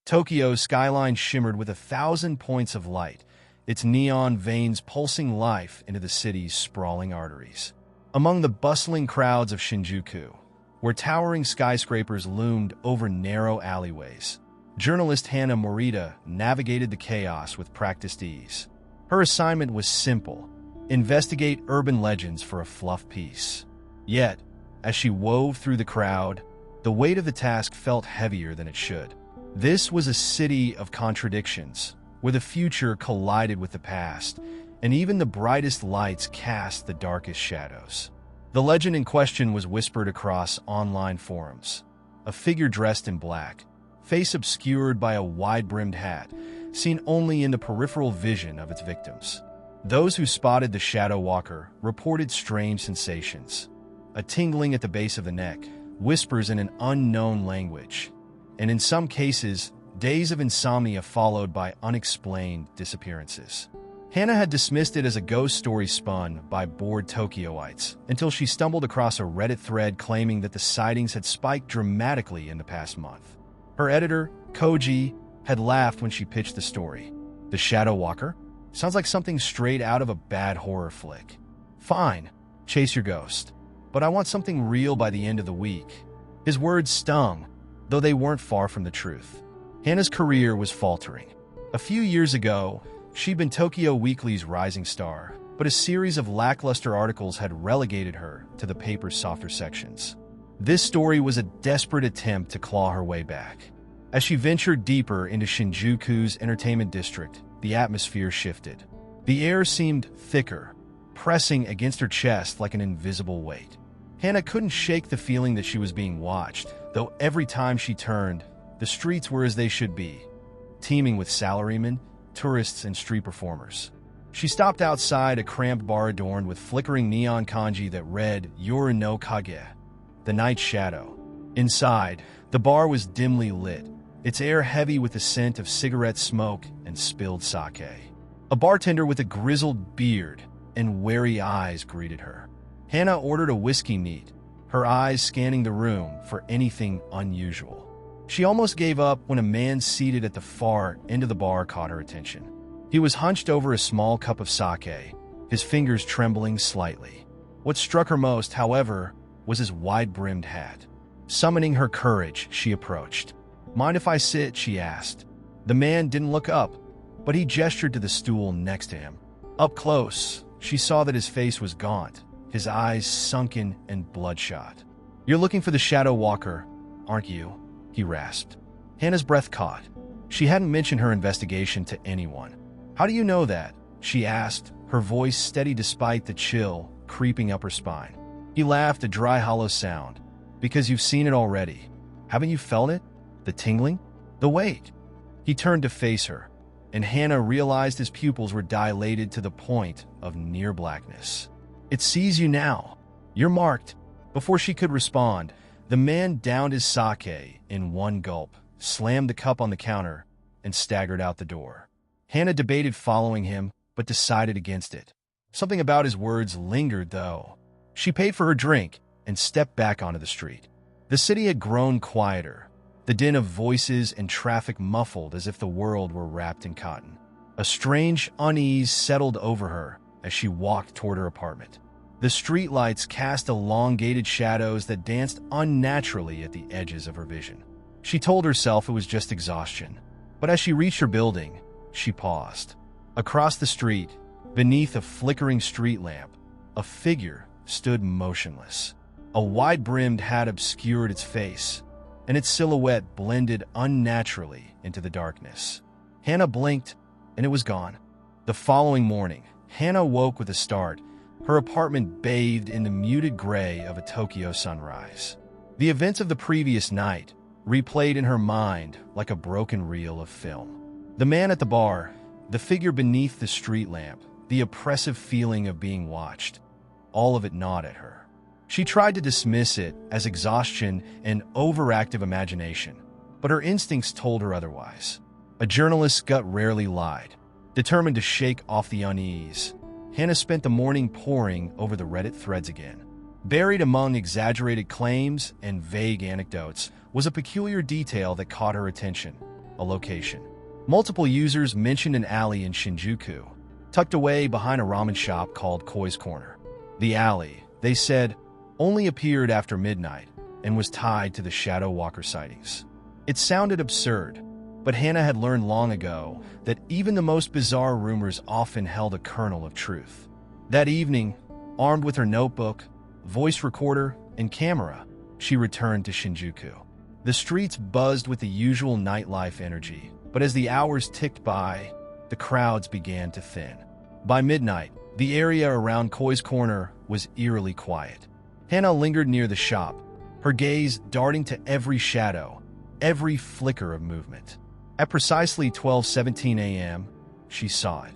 Tokyo's skyline shimmered with 1,000 points of light, its neon veins pulsing life into the city's sprawling arteries. Among the bustling crowds of Shinjuku, where towering skyscrapers loomed over narrow alleyways, journalist Hana Morita navigated the chaos with practiced ease. Her assignment was simple: investigate urban legends for a fluff piece. Yet, as she wove through the crowd, the weight of the task felt heavier than it should. This was a city of contradictions, where the future collided with the past, and even the brightest lights cast the darkest shadows. The legend in question was whispered across online forums. A figure dressed in black, face obscured by a wide-brimmed hat, seen only in the peripheral vision of its victims. Those who spotted the Shadow Walker reported strange sensations: a tingling at the base of the neck, whispers in an unknown language, and in some cases, days of insomnia followed by unexplained disappearances. Hana had dismissed it as a ghost story spun by bored Tokyoites until she stumbled across a Reddit thread claiming that the sightings had spiked dramatically in the past month. Her editor, Koji, had laughed when she pitched the story. The Shadow Walker? Sounds like something straight out of a bad horror flick. Fine, chase your ghost. But I want something real by the end of the week. His words stung, though they weren't far from the truth. Hana's career was faltering. A few years ago, she'd been Tokyo Weekly's rising star, but a series of lackluster articles had relegated her to the paper's softer sections. This story was a desperate attempt to claw her way back. As she ventured deeper into Shinjuku's entertainment district, the atmosphere shifted. The air seemed thicker, pressing against her chest like an invisible weight. Hana couldn't shake the feeling that she was being watched, though every time she turned, the streets were as they should be, teeming with salarymen, tourists, and street performers. She stopped outside a cramped bar adorned with flickering neon kanji that read Yoru no Kage, the night shadow. Inside, the bar was dimly lit, its air heavy with the scent of cigarette smoke and spilled sake. A bartender with a grizzled beard and wary eyes greeted her. Hana ordered a whiskey neat, her eyes scanning the room for anything unusual. She almost gave up when a man seated at the far end of the bar caught her attention. He was hunched over a small cup of sake, his fingers trembling slightly. What struck her most, however, was his wide-brimmed hat. Summoning her courage, she approached. "Mind if I sit?" she asked. The man didn't look up, but he gestured to the stool next to him. Up close, she saw that his face was gaunt, his eyes sunken and bloodshot. "You're looking for the Shadow Walker, aren't you?" he rasped. Hana's breath caught. She hadn't mentioned her investigation to anyone. "How do you know that?" she asked, her voice steady despite the chill creeping up her spine. He laughed, a dry, hollow sound. "Because you've seen it already. Haven't you felt it? The tingling? The weight?" He turned to face her, and Hana realized his pupils were dilated to the point of near blackness. "It sees you now. You're marked." Before she could respond, the man downed his sake in one gulp, slammed the cup on the counter, and staggered out the door. Hana debated following him, but decided against it. Something about his words lingered, though. She paid for her drink and stepped back onto the street. The city had grown quieter, the din of voices and traffic muffled as if the world were wrapped in cotton. A strange unease settled over her as she walked toward her apartment. The streetlights cast elongated shadows that danced unnaturally at the edges of her vision. She told herself it was just exhaustion, but as she reached her building, she paused. Across the street, beneath a flickering street lamp, a figure stood motionless. A wide-brimmed hat obscured its face, and its silhouette blended unnaturally into the darkness. Hana blinked, and it was gone. The following morning, Hana woke with a start, her apartment bathed in the muted gray of a Tokyo sunrise. The events of the previous night replayed in her mind like a broken reel of film. The man at the bar, the figure beneath the street lamp, the oppressive feeling of being watched, all of it gnawed at her. She tried to dismiss it as exhaustion and overactive imagination, but her instincts told her otherwise. A journalist's gut rarely lied. Determined to shake off the unease, Hana spent the morning poring over the Reddit threads again. Buried among exaggerated claims and vague anecdotes was a peculiar detail that caught her attention: a location. Multiple users mentioned an alley in Shinjuku, tucked away behind a ramen shop called Koi's Corner. The alley, they said, only appeared after midnight and was tied to the Shadow Walker sightings. It sounded absurd, but Hannah had learned long ago that even the most bizarre rumors often held a kernel of truth. That evening, armed with her notebook, voice recorder, and camera, she returned to Shinjuku. The streets buzzed with the usual nightlife energy, but as the hours ticked by, the crowds began to thin. By midnight, the area around Koi's Corner was eerily quiet. Hannah lingered near the shop, her gaze darting to every shadow, every flicker of movement. At precisely 12:17 a.m., she saw it.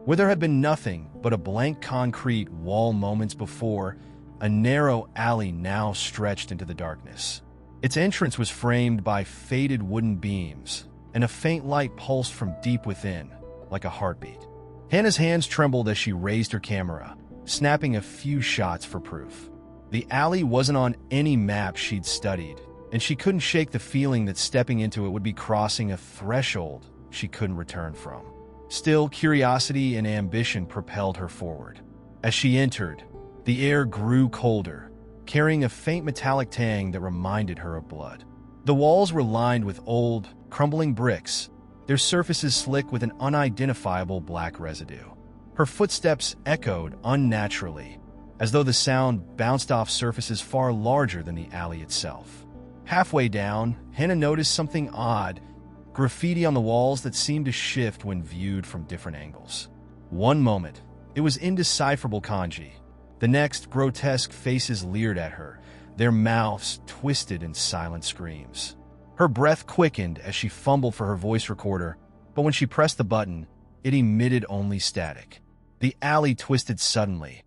Where there had been nothing but a blank concrete wall moments before, a narrow alley now stretched into the darkness. Its entrance was framed by faded wooden beams, and a faint light pulsed from deep within, like a heartbeat. Hannah's hands trembled as she raised her camera, snapping a few shots for proof. The alley wasn't on any map she'd studied, and she couldn't shake the feeling that stepping into it would be crossing a threshold she couldn't return from. Still, curiosity and ambition propelled her forward. As she entered, the air grew colder, carrying a faint metallic tang that reminded her of blood. The walls were lined with old, crumbling bricks, their surfaces slick with an unidentifiable black residue. Her footsteps echoed unnaturally, as though the sound bounced off surfaces far larger than the alley itself. Halfway down, Hannah noticed something odd, graffiti on the walls that seemed to shift when viewed from different angles. One moment, it was indecipherable kanji. The next, grotesque faces leered at her, their mouths twisted in silent screams. Her breath quickened as she fumbled for her voice recorder, but when she pressed the button, it emitted only static. The alley twisted suddenly,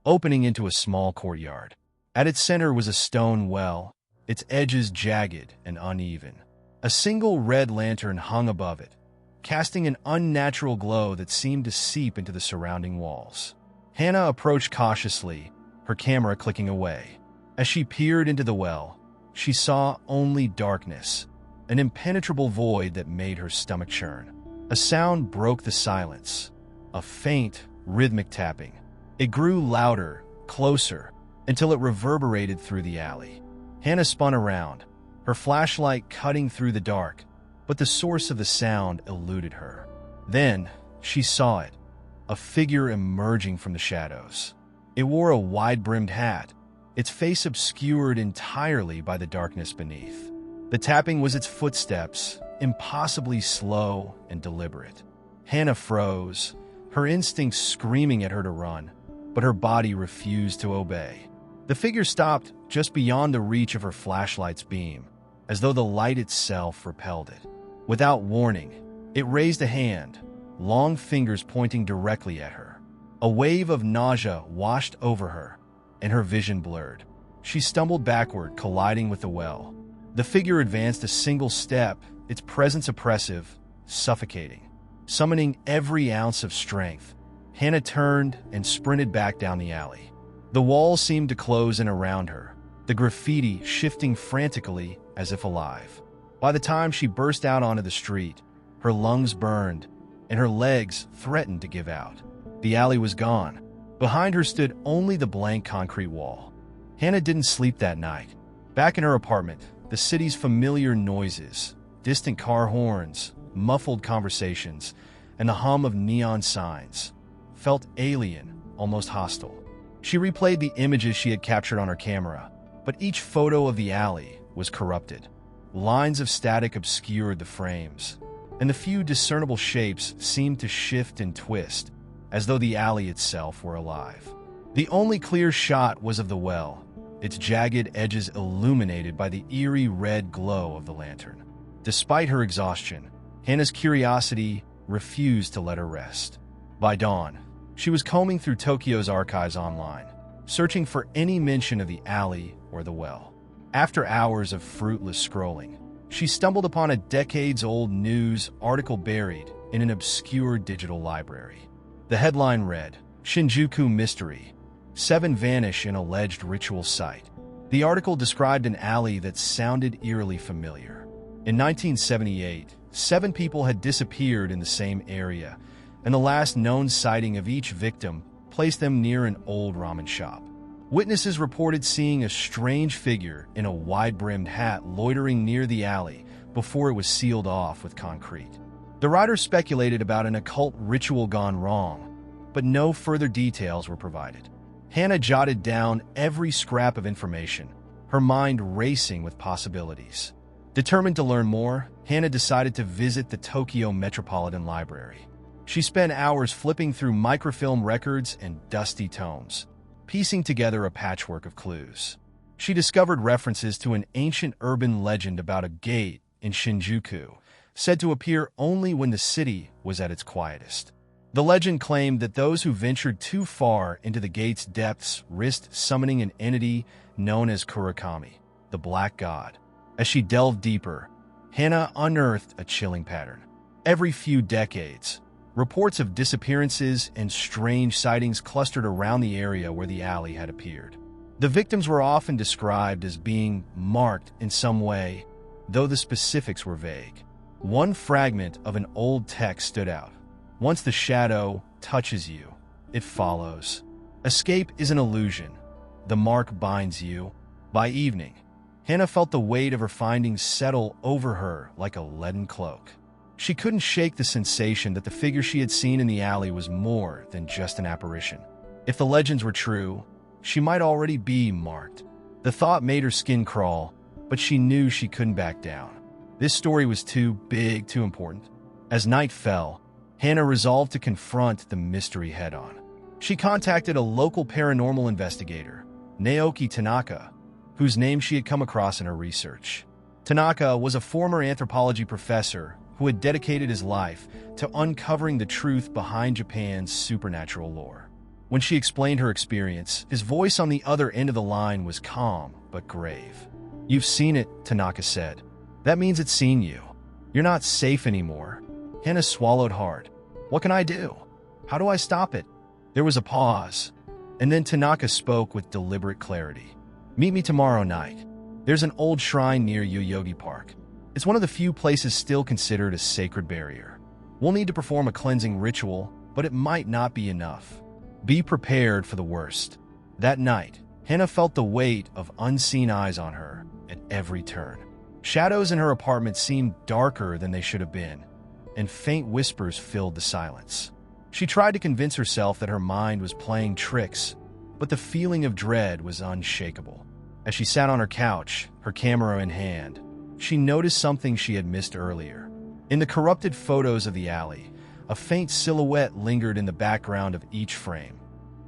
opening into a small courtyard. At its center was a stone well, its edges jagged and uneven. A single red lantern hung above it, casting an unnatural glow that seemed to seep into the surrounding walls. Hannah approached cautiously, her camera clicking away. As she peered into the well, she saw only darkness, an impenetrable void that made her stomach churn. A sound broke the silence, a faint, rhythmic tapping. It grew louder, closer, until it reverberated through the alley. Hannah spun around, her flashlight cutting through the dark, but the source of the sound eluded her. Then, she saw it, a figure emerging from the shadows. It wore a wide-brimmed hat, its face obscured entirely by the darkness beneath. The tapping was its footsteps, impossibly slow and deliberate. Hannah froze, her instincts screaming at her to run, but her body refused to obey. The figure stopped just beyond the reach of her flashlight's beam, as though the light itself repelled it. Without warning, it raised a hand, long fingers pointing directly at her. A wave of nausea washed over her, and her vision blurred. She stumbled backward, colliding with the well. The figure advanced a single step, its presence oppressive, suffocating. Summoning every ounce of strength, Hannah turned and sprinted back down the alley. The walls seemed to close in around her, the graffiti shifting frantically as if alive. By the time she burst out onto the street, her lungs burned, and her legs threatened to give out. The alley was gone. Behind her stood only the blank concrete wall. Hannah didn't sleep that night. Back in her apartment, the city's familiar noises, distant car horns, muffled conversations, and the hum of neon signs felt alien, almost hostile. She replayed the images she had captured on her camera, but each photo of the alley was corrupted. Lines of static obscured the frames, and the few discernible shapes seemed to shift and twist, as though the alley itself were alive. The only clear shot was of the well, its jagged edges illuminated by the eerie red glow of the lantern. Despite her exhaustion, Hannah's curiosity refused to let her rest. By dawn, she was combing through Tokyo's archives online, searching for any mention of the alley or the well. After hours of fruitless scrolling, she stumbled upon a decades-old news article buried in an obscure digital library. The headline read, "Shinjuku Mystery: 7 Vanish in Alleged Ritual Site." The article described an alley that sounded eerily familiar. In 1978, 7 people had disappeared in the same area, and the last known sighting of each victim placed them near an old ramen shop. Witnesses reported seeing a strange figure in a wide-brimmed hat loitering near the alley before it was sealed off with concrete. The writer speculated about an occult ritual gone wrong, but no further details were provided. Hannah jotted down every scrap of information, her mind racing with possibilities. Determined to learn more, Hannah decided to visit the Tokyo Metropolitan Library. She spent hours flipping through microfilm records and dusty tomes, piecing together a patchwork of clues. She discovered references to an ancient urban legend about a gate in Shinjuku, said to appear only when the city was at its quietest. The legend claimed that those who ventured too far into the gate's depths risked summoning an entity known as Kurakami, the Black God. As she delved deeper, Hannah unearthed a chilling pattern. Every few decades, reports of disappearances and strange sightings clustered around the area where the alley had appeared. The victims were often described as being marked in some way, though the specifics were vague. One fragment of an old text stood out. Once the shadow touches you, it follows. Escape is an illusion. The mark binds you. By evening, Hannah felt the weight of her findings settle over her like a leaden cloak. She couldn't shake the sensation that the figure she had seen in the alley was more than just an apparition. If the legends were true, she might already be marked. The thought made her skin crawl, but she knew she couldn't back down. This story was too big, too important. As night fell, Hannah resolved to confront the mystery head-on. She contacted a local paranormal investigator, Naoki Tanaka, whose name she had come across in her research. Tanaka was a former anthropology professor who had dedicated his life to uncovering the truth behind Japan's supernatural lore. When she explained her experience, his voice on the other end of the line was calm but grave. "You've seen it," Tanaka said. "That means it's seen you. You're not safe anymore." Hannah swallowed hard. "What can I do? How do I stop it?" There was a pause, and then Tanaka spoke with deliberate clarity. "Meet me tomorrow night. There's an old shrine near Yoyogi Park. It's one of the few places still considered a sacred barrier. We'll need to perform a cleansing ritual, but it might not be enough. Be prepared for the worst." That night, Hannah felt the weight of unseen eyes on her at every turn. Shadows in her apartment seemed darker than they should have been, and faint whispers filled the silence. She tried to convince herself that her mind was playing tricks, but the feeling of dread was unshakable. As she sat on her couch, her camera in hand, she noticed something she had missed earlier. In the corrupted photos of the alley, a faint silhouette lingered in the background of each frame,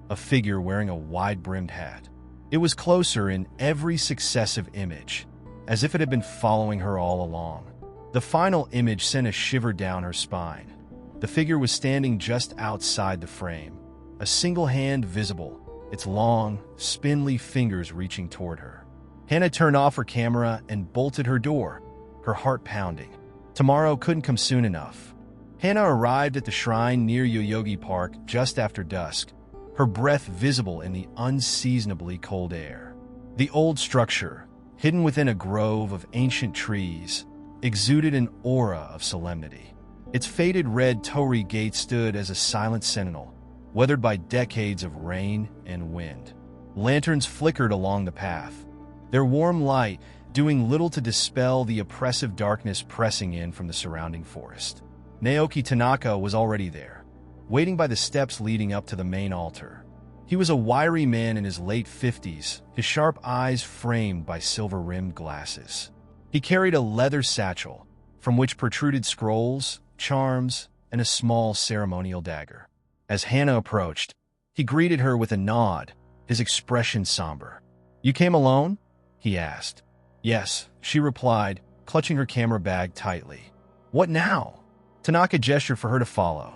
a figure wearing a wide-brimmed hat. It was closer in every successive image, as if it had been following her all along. The final image sent a shiver down her spine. The figure was standing just outside the frame, a single hand visible, its long, spindly fingers reaching toward her. Hannah turned off her camera and bolted her door, her heart pounding. Tomorrow couldn't come soon enough. Hannah arrived at the shrine near Yoyogi Park just after dusk, her breath visible in the unseasonably cold air. The old structure, hidden within a grove of ancient trees, exuded an aura of solemnity. Its faded red torii gate stood as a silent sentinel, weathered by decades of rain and wind. Lanterns flickered along the path, their warm light doing little to dispel the oppressive darkness pressing in from the surrounding forest. Naoki Tanaka was already there, waiting by the steps leading up to the main altar. He was a wiry man in his late 50s, his sharp eyes framed by silver-rimmed glasses. He carried a leather satchel, from which protruded scrolls, charms, and a small ceremonial dagger. As Hannah approached, he greeted her with a nod, his expression somber. "You came alone?" he asked. "Yes," she replied, clutching her camera bag tightly. "What now?" Tanaka gestured for her to follow.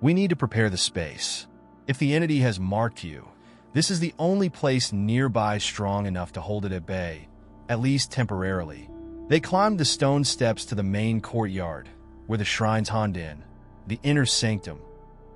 "We need to prepare the space. If the entity has marked you, this is the only place nearby strong enough to hold it at bay, at least temporarily." They climbed the stone steps to the main courtyard, where the shrine's Hondin, the inner sanctum,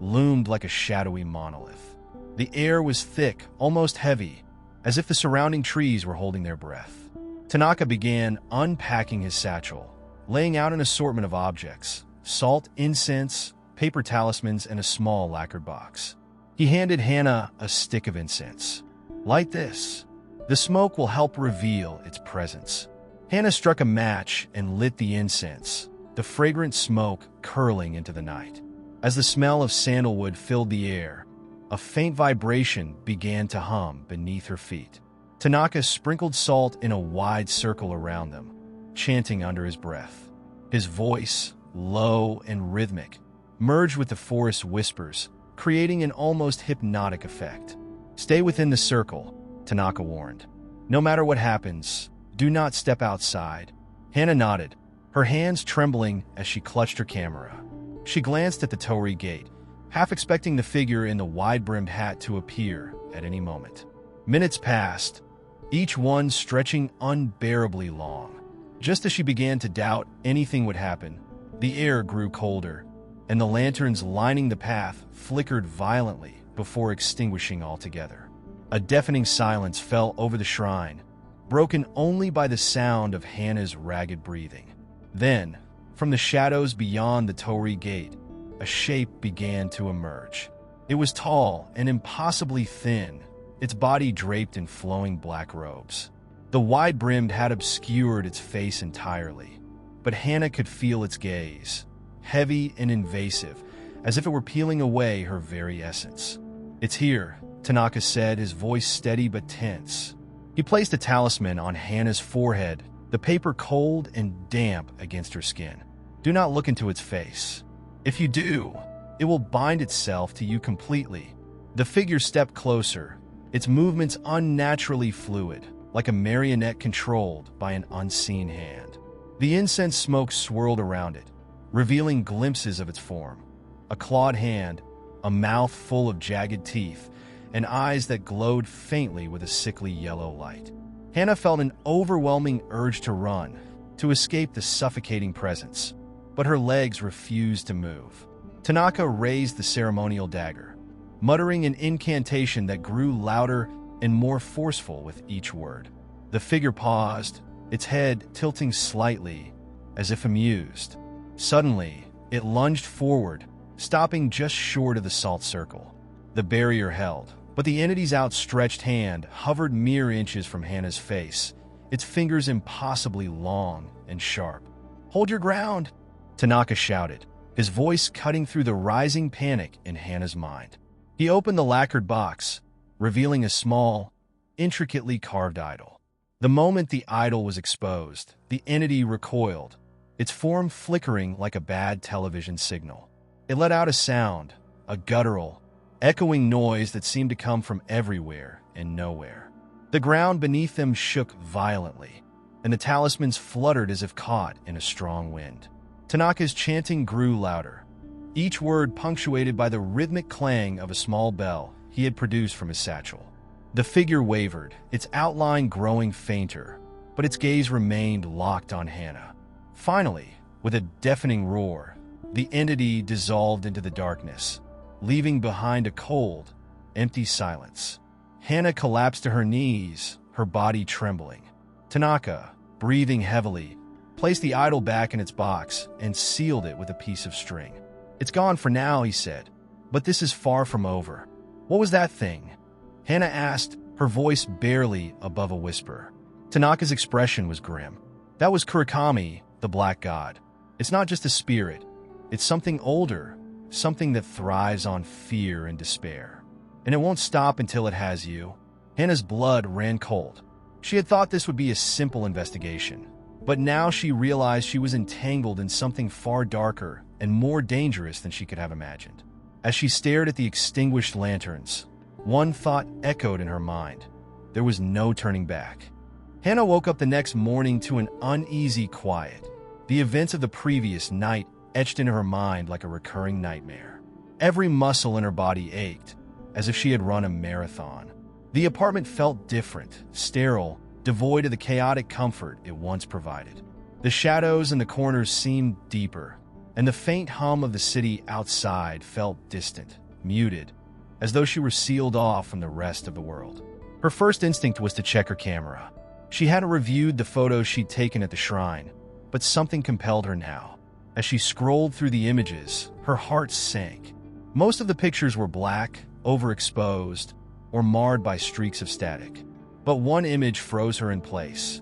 loomed like a shadowy monolith. The air was thick, almost heavy, as if the surrounding trees were holding their breath. Tanaka began unpacking his satchel, laying out an assortment of objects: salt, incense, paper talismans, and a small lacquered box. He handed Hannah a stick of incense. "Light this. The smoke will help reveal its presence." Hannah struck a match and lit the incense, the fragrant smoke curling into the night. As the smell of sandalwood filled the air, a faint vibration began to hum beneath her feet. Tanaka sprinkled salt in a wide circle around them, chanting under his breath. His voice, low and rhythmic, merged with the forest's whispers, creating an almost hypnotic effect. "Stay within the circle," Tanaka warned. "No matter what happens, do not step outside." Hannah nodded, her hands trembling as she clutched her camera. She glanced at the torii gate, half expecting the figure in the wide-brimmed hat to appear at any moment. Minutes passed, each one stretching unbearably long. Just as she began to doubt anything would happen, the air grew colder, and the lanterns lining the path flickered violently before extinguishing altogether. A deafening silence fell over the shrine, broken only by the sound of Hannah's ragged breathing. Then, from the shadows beyond the torii gate, a shape began to emerge. It was tall and impossibly thin, its body draped in flowing black robes. The wide-brimmed hat obscured its face entirely, but Hannah could feel its gaze, heavy and invasive, as if it were peeling away her very essence. "It's here," Tanaka said, his voice steady but tense. He placed a talisman on Hannah's forehead, the paper cold and damp against her skin. "Do not look into its face. If you do, it will bind itself to you completely." The figure stepped closer, its movements unnaturally fluid, like a marionette controlled by an unseen hand. The incense smoke swirled around it, revealing glimpses of its form: a clawed hand, a mouth full of jagged teeth, and eyes that glowed faintly with a sickly yellow light. Hannah felt an overwhelming urge to run, to escape the suffocating presence, but her legs refused to move. Tanaka raised the ceremonial dagger, muttering an incantation that grew louder and more forceful with each word. The figure paused, its head tilting slightly, as if amused. Suddenly, it lunged forward, stopping just short of the salt circle. The barrier held, but the entity's outstretched hand hovered mere inches from Hannah's face, its fingers impossibly long and sharp. "Hold your ground!" Tanaka shouted, his voice cutting through the rising panic in Hannah's mind. He opened the lacquered box, revealing a small, intricately carved idol. The moment the idol was exposed, the entity recoiled, its form flickering like a bad television signal. It let out a sound, a guttural, echoing noise that seemed to come from everywhere and nowhere. The ground beneath them shook violently, and the talismans fluttered as if caught in a strong wind. Tanaka's chanting grew louder, each word punctuated by the rhythmic clang of a small bell he had produced from his satchel. The figure wavered, its outline growing fainter, but its gaze remained locked on Hannah. Finally, with a deafening roar, the entity dissolved into the darkness, leaving behind a cold, empty silence. Hannah collapsed to her knees, her body trembling. Tanaka, breathing heavily, placed the idol back in its box and sealed it with a piece of string. "It's gone for now," he said, "but this is far from over." "What was that thing?" Hannah asked, her voice barely above a whisper. Tanaka's expression was grim. "That was Kurakami, the Black God. It's not just a spirit. It's something older, something that thrives on fear and despair. And it won't stop until it has you." Hannah's blood ran cold. She had thought this would be a simple investigation, but now she realized she was entangled in something far darker and more dangerous than she could have imagined. As she stared at the extinguished lanterns, one thought echoed in her mind. There was no turning back. Hannah woke up the next morning to an uneasy quiet, the events of the previous night etched into her mind like a recurring nightmare. Every muscle in her body ached, as if she had run a marathon. The apartment felt different, sterile, devoid of the chaotic comfort it once provided. The shadows in the corners seemed deeper, and the faint hum of the city outside felt distant, muted, as though she were sealed off from the rest of the world. Her first instinct was to check her camera. She hadn't reviewed the photos she'd taken at the shrine, but something compelled her now. As she scrolled through the images, her heart sank. Most of the pictures were black, overexposed, or marred by streaks of static. But one image froze her in place.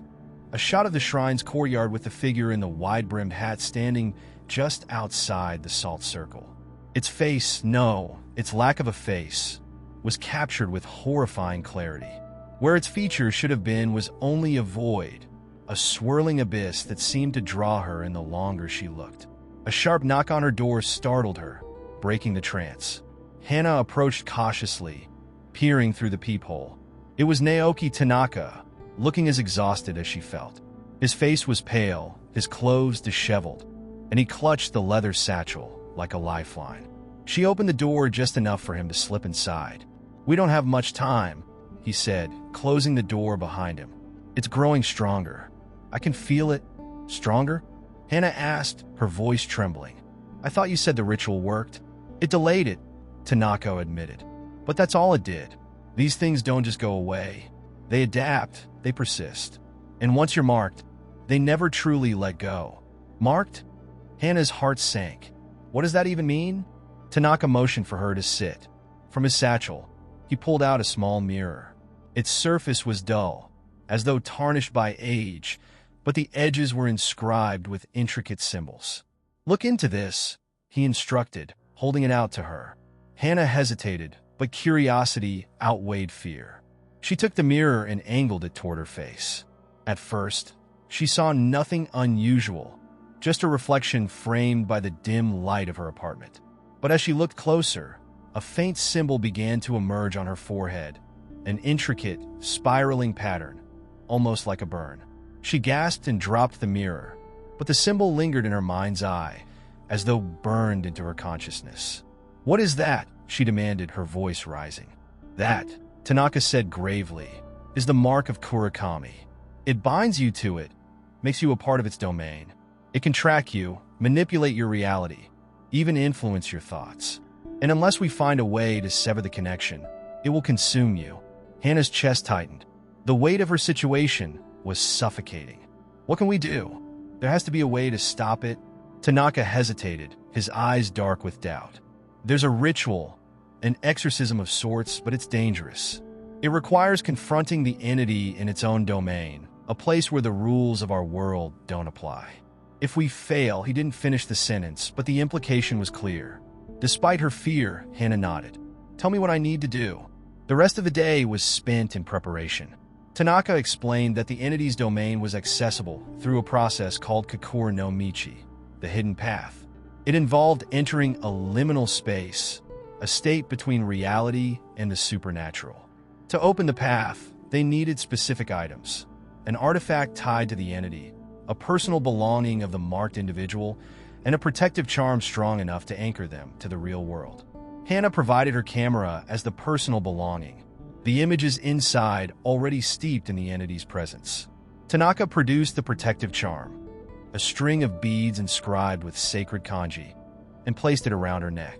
A shot of the shrine's courtyard with the figure in the wide-brimmed hat standing just outside the salt circle. Its face, no, its lack of a face, was captured with horrifying clarity. Where its features should have been was only a void, a swirling abyss that seemed to draw her in the longer she looked. A sharp knock on her door startled her, breaking the trance. Hana approached cautiously, peering through the peephole. It was Naoki Tanaka, looking as exhausted as she felt. His face was pale, his clothes disheveled, and he clutched the leather satchel like a lifeline. She opened the door just enough for him to slip inside. "We don't have much time," he said, closing the door behind him. "It's growing stronger. I can feel it." "Stronger?" Hana asked, her voice trembling. "I thought you said the ritual worked." "It delayed it," Tanaka admitted. "But that's all it did. These things don't just go away. They adapt, they persist. And once you're marked, they never truly let go." "Marked?" Hana's heart sank. "What does that even mean?" Tanaka motioned for her to sit. From his satchel, he pulled out a small mirror. Its surface was dull, as though tarnished by age, but the edges were inscribed with intricate symbols. "Look into this," he instructed, holding it out to her. Hana hesitated, but curiosity outweighed fear. She took the mirror and angled it toward her face. At first, she saw nothing unusual, just a reflection framed by the dim light of her apartment. But as she looked closer, a faint symbol began to emerge on her forehead, an intricate, spiraling pattern, almost like a burn. She gasped and dropped the mirror, but the symbol lingered in her mind's eye, as though burned into her consciousness. "What is that?" she demanded, her voice rising. "That," Tanaka said gravely, "is the mark of Kurakami. It binds you to it, makes you a part of its domain. It can track you, manipulate your reality, even influence your thoughts. And unless we find a way to sever the connection, it will consume you." Hana's chest tightened. The weight of her situation was suffocating. "What can we do? There has to be a way to stop it." Tanaka hesitated, his eyes dark with doubt. "There's a ritual, an exorcism of sorts, but it's dangerous. It requires confronting the entity in its own domain, a place where the rules of our world don't apply." "If we fail," he didn't finish the sentence, but the implication was clear. Despite her fear, Hana nodded. "Tell me what I need to do." The rest of the day was spent in preparation. Tanaka explained that the entity's domain was accessible through a process called Kakura no Michi, the hidden path. It involved entering a liminal space, a state between reality and the supernatural. To open the path, they needed specific items: an artifact tied to the entity, a personal belonging of the marked individual, and a protective charm strong enough to anchor them to the real world. Hana provided her camera as the personal belonging, the images inside already steeped in the entity's presence. Tanaka produced the protective charm, a string of beads inscribed with sacred kanji, and placed it around her neck.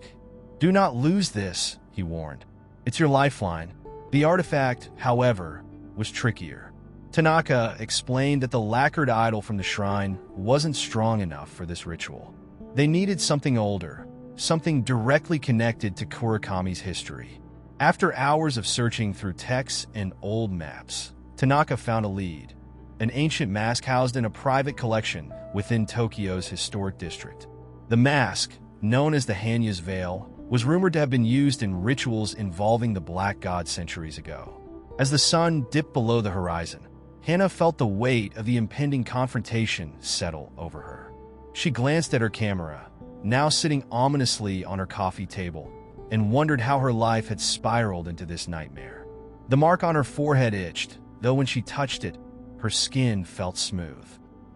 "Do not lose this," he warned. "It's your lifeline." The artifact, however, was trickier. Tanaka explained that the lacquered idol from the shrine wasn't strong enough for this ritual. They needed something older, something directly connected to Kurakami's history. After hours of searching through texts and old maps, Tanaka found a lead: an ancient mask housed in a private collection within Tokyo's historic district. The mask, known as the Hanya's Veil, was rumored to have been used in rituals involving the Black God centuries ago. As the sun dipped below the horizon, Hana felt the weight of the impending confrontation settle over her. She glanced at her camera, now sitting ominously on her coffee table, and wondered how her life had spiraled into this nightmare. The mark on her forehead itched, though when she touched it, her skin felt smooth.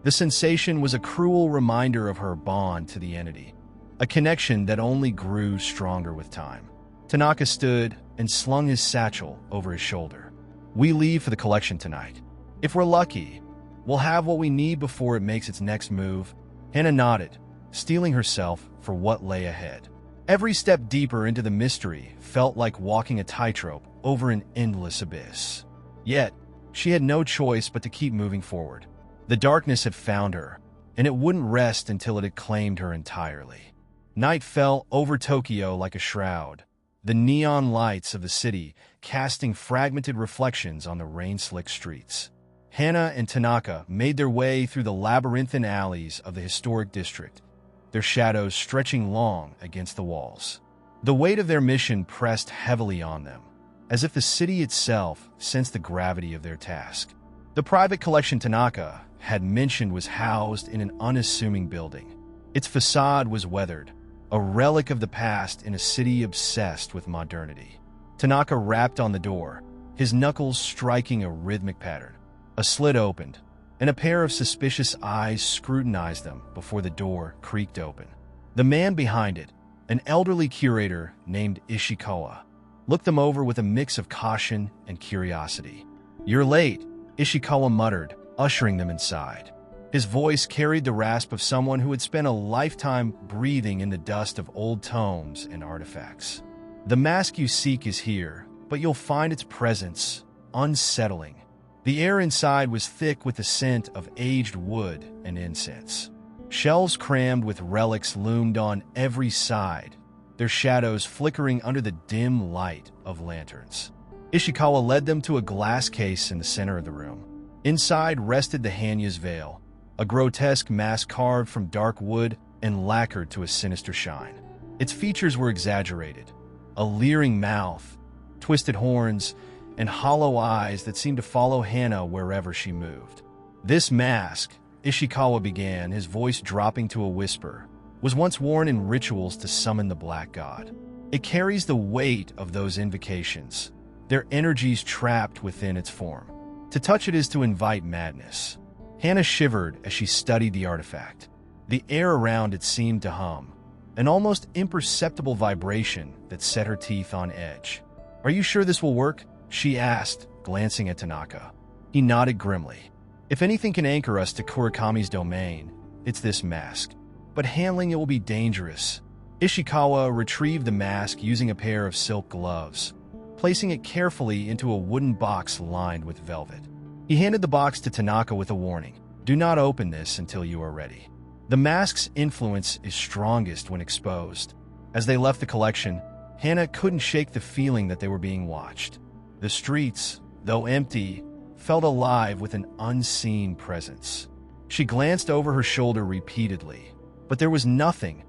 The sensation was a cruel reminder of her bond to the entity, a connection that only grew stronger with time. Tanaka stood and slung his satchel over his shoulder. "We leave for the collection tonight. If we're lucky, we'll have what we need before it makes its next move." Hana nodded, steeling herself for what lay ahead. Every step deeper into the mystery felt like walking a tightrope over an endless abyss. Yet, she had no choice but to keep moving forward. The darkness had found her, and it wouldn't rest until it had claimed her entirely. Night fell over Tokyo like a shroud, the neon lights of the city casting fragmented reflections on the rain-slicked streets. Hana and Tanaka made their way through the labyrinthine alleys of the historic district, their shadows stretching long against the walls. The weight of their mission pressed heavily on them, as if the city itself sensed the gravity of their task. The private collection Tanaka had mentioned was housed in an unassuming building. Its facade was weathered, a relic of the past in a city obsessed with modernity. Tanaka rapped on the door, his knuckles striking a rhythmic pattern. A slit opened, and a pair of suspicious eyes scrutinized them before the door creaked open. The man behind it, an elderly curator named Ishikawa, looked them over with a mix of caution and curiosity. "You're late," Ishikawa muttered, ushering them inside. His voice carried the rasp of someone who had spent a lifetime breathing in the dust of old tomes and artifacts. "The mask you seek is here, but you'll find its presence unsettling." The air inside was thick with the scent of aged wood and incense. Shelves crammed with relics loomed on every side, their shadows flickering under the dim light of lanterns. Ishikawa led them to a glass case in the center of the room. Inside rested the Hanya's veil, a grotesque mask carved from dark wood and lacquered to a sinister shine. Its features were exaggerated, a leering mouth, twisted horns, and hollow eyes that seemed to follow Hana wherever she moved. "This mask," Ishikawa began, his voice dropping to a whisper, "was once worn in rituals to summon the Black God. It carries the weight of those invocations, their energies trapped within its form. To touch it is to invite madness." Hana shivered as she studied the artifact. The air around it seemed to hum, an almost imperceptible vibration that set her teeth on edge. "Are you sure this will work?" she asked, glancing at Tanaka. He nodded grimly. "If anything can anchor us to Kurakami's domain, it's this mask. But handling it will be dangerous." Ishikawa retrieved the mask using a pair of silk gloves, placing it carefully into a wooden box lined with velvet. He handed the box to Tanaka with a warning. "Do not open this until you are ready. The mask's influence is strongest when exposed." As they left the collection, Hana couldn't shake the feeling that they were being watched. The streets, though empty, felt alive with an unseen presence. She glanced over her shoulder repeatedly, but there was nothing,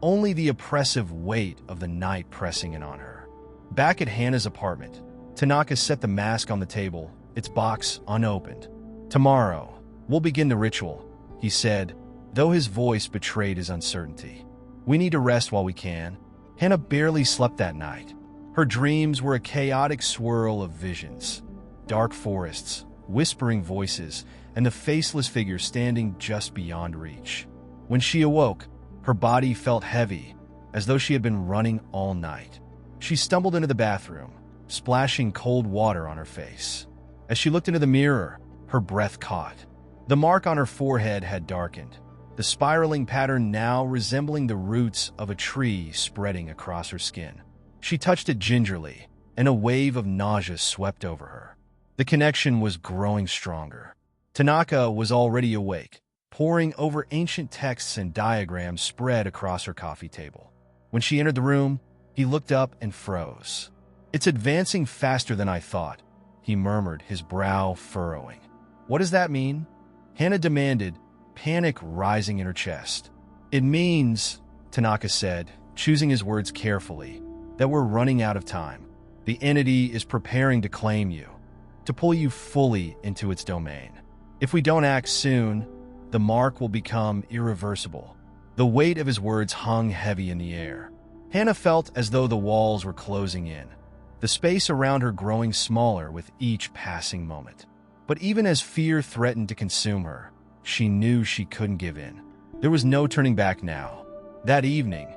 only the oppressive weight of the night pressing in on her. Back at Hana's apartment, Tanaka set the mask on the table, its box unopened. "Tomorrow, we'll begin the ritual," he said, though his voice betrayed his uncertainty. "We need to rest while we can." Hana barely slept that night. Her dreams were a chaotic swirl of visions, dark forests, whispering voices, and the faceless figure standing just beyond reach. When she awoke, her body felt heavy, as though she had been running all night. She stumbled into the bathroom, splashing cold water on her face. As she looked into the mirror, her breath caught. The mark on her forehead had darkened, the spiraling pattern now resembling the roots of a tree spreading across her skin. She touched it gingerly, and a wave of nausea swept over her. The connection was growing stronger. Tanaka was already awake, poring over ancient texts and diagrams spread across her coffee table. When she entered the room, he looked up and froze. "It's advancing faster than I thought," he murmured, his brow furrowing. "What does that mean?" Hana demanded, panic rising in her chest. "It means," Tanaka said, choosing his words carefully, "that we're running out of time. The entity is preparing to claim you, to pull you fully into its domain. If we don't act soon, the mark will become irreversible." The weight of his words hung heavy in the air. Hana felt as though the walls were closing in, the space around her growing smaller with each passing moment. But even as fear threatened to consume her, she knew she couldn't give in. There was no turning back now. That evening,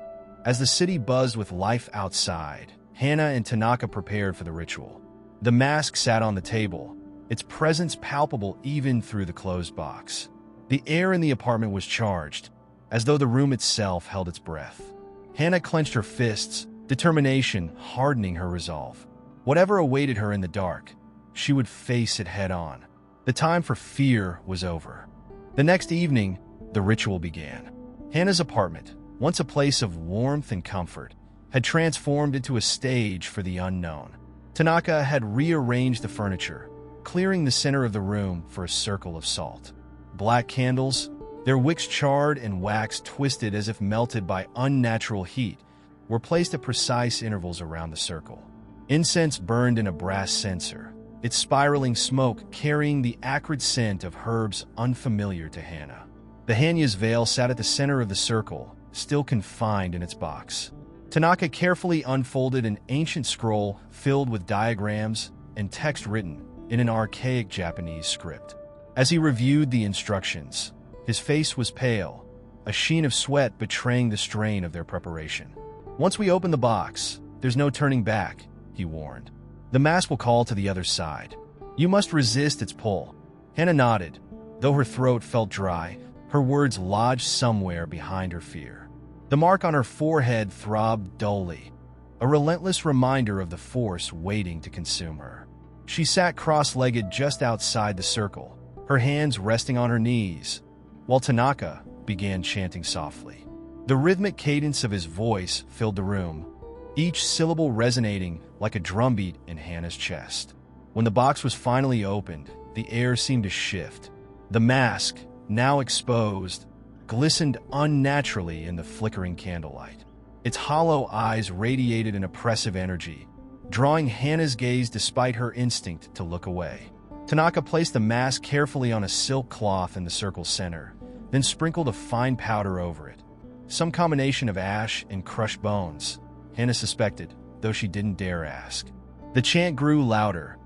as the city buzzed with life outside, Hana and Tanaka prepared for the ritual. The mask sat on the table, its presence palpable even through the closed box. The air in the apartment was charged, as though the room itself held its breath. Hana clenched her fists, determination hardening her resolve. Whatever awaited her in the dark, she would face it head on. The time for fear was over. The next evening, The ritual began. Hana's apartment, once a place of warmth and comfort, had transformed into a stage for the unknown. Tanaka had rearranged the furniture, clearing the center of the room for a circle of salt. Black candles, their wicks charred and wax twisted as if melted by unnatural heat, were placed at precise intervals around the circle. Incense burned in a brass censer, its spiraling smoke carrying the acrid scent of herbs unfamiliar to Hana. The Hanya's veil sat at the center of the circle, still confined in its box. Tanaka carefully unfolded an ancient scroll filled with diagrams and text written in an archaic Japanese script. As he reviewed the instructions, his face was pale, a sheen of sweat betraying the strain of their preparation. "Once we open the box, there's no turning back," he warned. "The mask will call to the other side. You must resist its pull." Hana nodded, though her throat felt dry, her words lodged somewhere behind her fear. The mark on her forehead throbbed dully, a relentless reminder of the force waiting to consume her. She sat cross-legged just outside the circle, her hands resting on her knees, while Tanaka began chanting softly. The rhythmic cadence of his voice filled the room, each syllable resonating like a drumbeat in Hana's chest. When the box was finally opened, the air seemed to shift. The mask, now exposed, glistened unnaturally in the flickering candlelight. Its hollow eyes radiated an oppressive energy, drawing Hana's gaze despite her instinct to look away. Tanaka placed the mask carefully on a silk cloth in the circle's center, then sprinkled a fine powder over it. Some combination of ash and crushed bones, Hana suspected, though she didn't dare ask. The chant grew louder,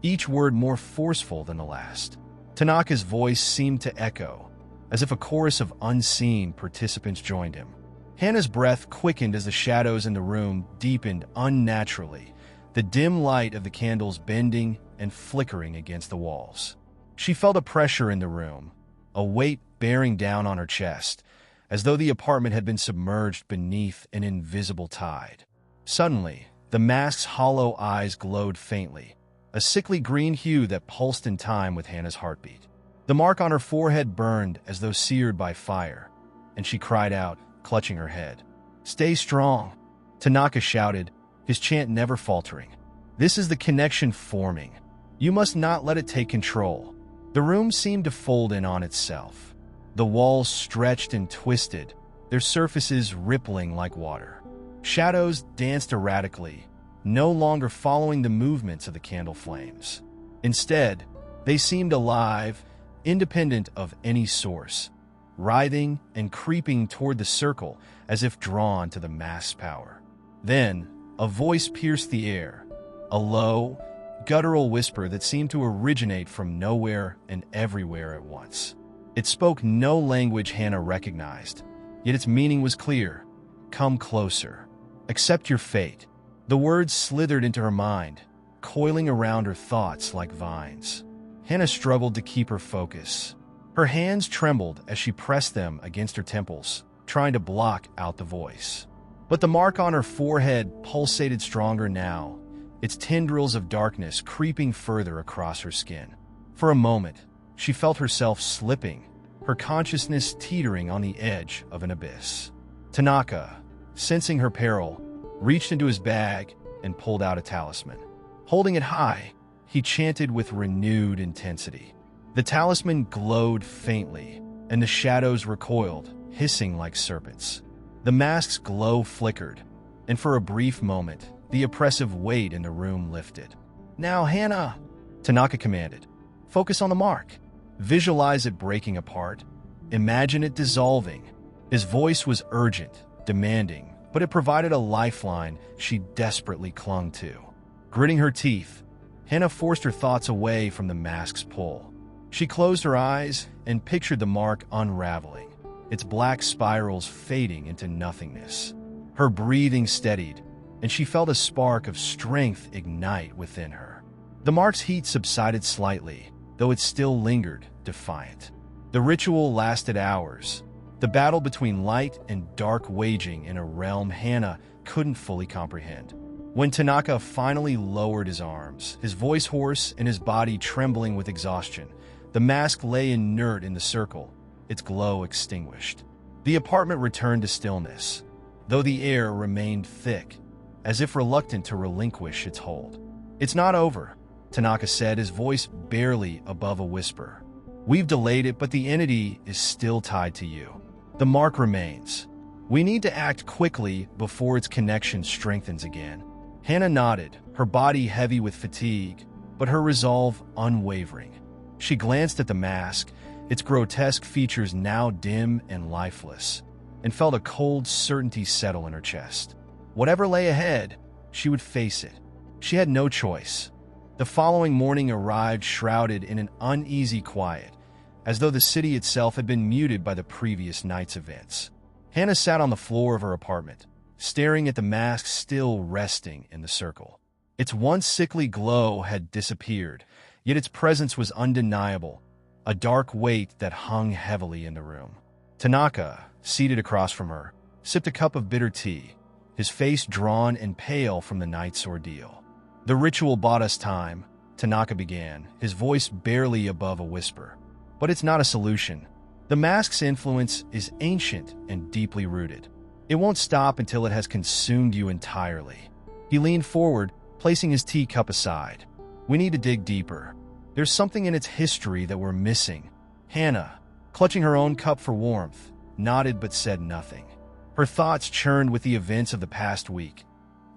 each word more forceful than the last. Tanaka's voice seemed to echo, as if a chorus of unseen participants joined him. Hana's breath quickened as the shadows in the room deepened unnaturally, the dim light of the candles bending and flickering against the walls. She felt a pressure in the room, a weight bearing down on her chest, as though the apartment had been submerged beneath an invisible tide. Suddenly, the mask's hollow eyes glowed faintly, a sickly green hue that pulsed in time with Hana's heartbeat. The mark on her forehead burned as though seared by fire, and she cried out, clutching her head. "Stay strong," Tanaka shouted, his chant never faltering. "This is the connection forming. You must not let it take control." The room seemed to fold in on itself. The walls stretched and twisted, their surfaces rippling like water. Shadows danced erratically, no longer following the movements of the candle flames. Instead, they seemed alive, independent of any source, writhing and creeping toward the circle as if drawn to the mask's power. Then, a voice pierced the air, a low, guttural whisper that seemed to originate from nowhere and everywhere at once. It spoke no language Hana recognized, yet its meaning was clear. "Come closer. Accept your fate." The words slithered into her mind, coiling around her thoughts like vines. Hana struggled to keep her focus. Her hands trembled as she pressed them against her temples, trying to block out the voice. But the mark on her forehead pulsated stronger now, its tendrils of darkness creeping further across her skin. For a moment, she felt herself slipping, her consciousness teetering on the edge of an abyss. Tanaka, sensing her peril, reached into his bag and pulled out a talisman. Holding it high, he chanted with renewed intensity. The talisman glowed faintly, and the shadows recoiled, hissing like serpents. The mask's glow flickered, and for a brief moment, the oppressive weight in the room lifted. "Now, Hana," Tanaka commanded. "Focus on the mark. Visualize it breaking apart. Imagine it dissolving." His voice was urgent, demanding, but it provided a lifeline she desperately clung to. Gritting her teeth, Hana forced her thoughts away from the mask's pull. She closed her eyes and pictured the mark unraveling, its black spirals fading into nothingness. Her breathing steadied, and she felt a spark of strength ignite within her. The mark's heat subsided slightly, though it still lingered, defiant. The ritual lasted hours, the battle between light and dark waging in a realm Hana couldn't fully comprehend. When Tanaka finally lowered his arms, his voice hoarse and his body trembling with exhaustion, the mask lay inert in the circle, its glow extinguished. The apartment returned to stillness, though the air remained thick, as if reluctant to relinquish its hold. "It's not over," Tanaka said, his voice barely above a whisper. "We've delayed it, but the entity is still tied to you. The mark remains. We need to act quickly before its connection strengthens again." Hannah nodded, her body heavy with fatigue, but her resolve unwavering. She glanced at the mask, its grotesque features now dim and lifeless, and felt a cold certainty settle in her chest. Whatever lay ahead, she would face it. She had no choice. The following morning arrived shrouded in an uneasy quiet, as though the city itself had been muted by the previous night's events. Hannah sat on the floor of her apartment, staring at the mask still resting in the circle. Its once sickly glow had disappeared, yet its presence was undeniable, a dark weight that hung heavily in the room. Tanaka, seated across from her, sipped a cup of bitter tea, his face drawn and pale from the night's ordeal. "The ritual bought us time," Tanaka began, his voice barely above a whisper. "But it's not a solution. The mask's influence is ancient and deeply rooted. It won't stop until it has consumed you entirely." He leaned forward, placing his teacup aside. "We need to dig deeper. There's something in its history that we're missing." Hannah, clutching her own cup for warmth, nodded but said nothing. Her thoughts churned with the events of the past week,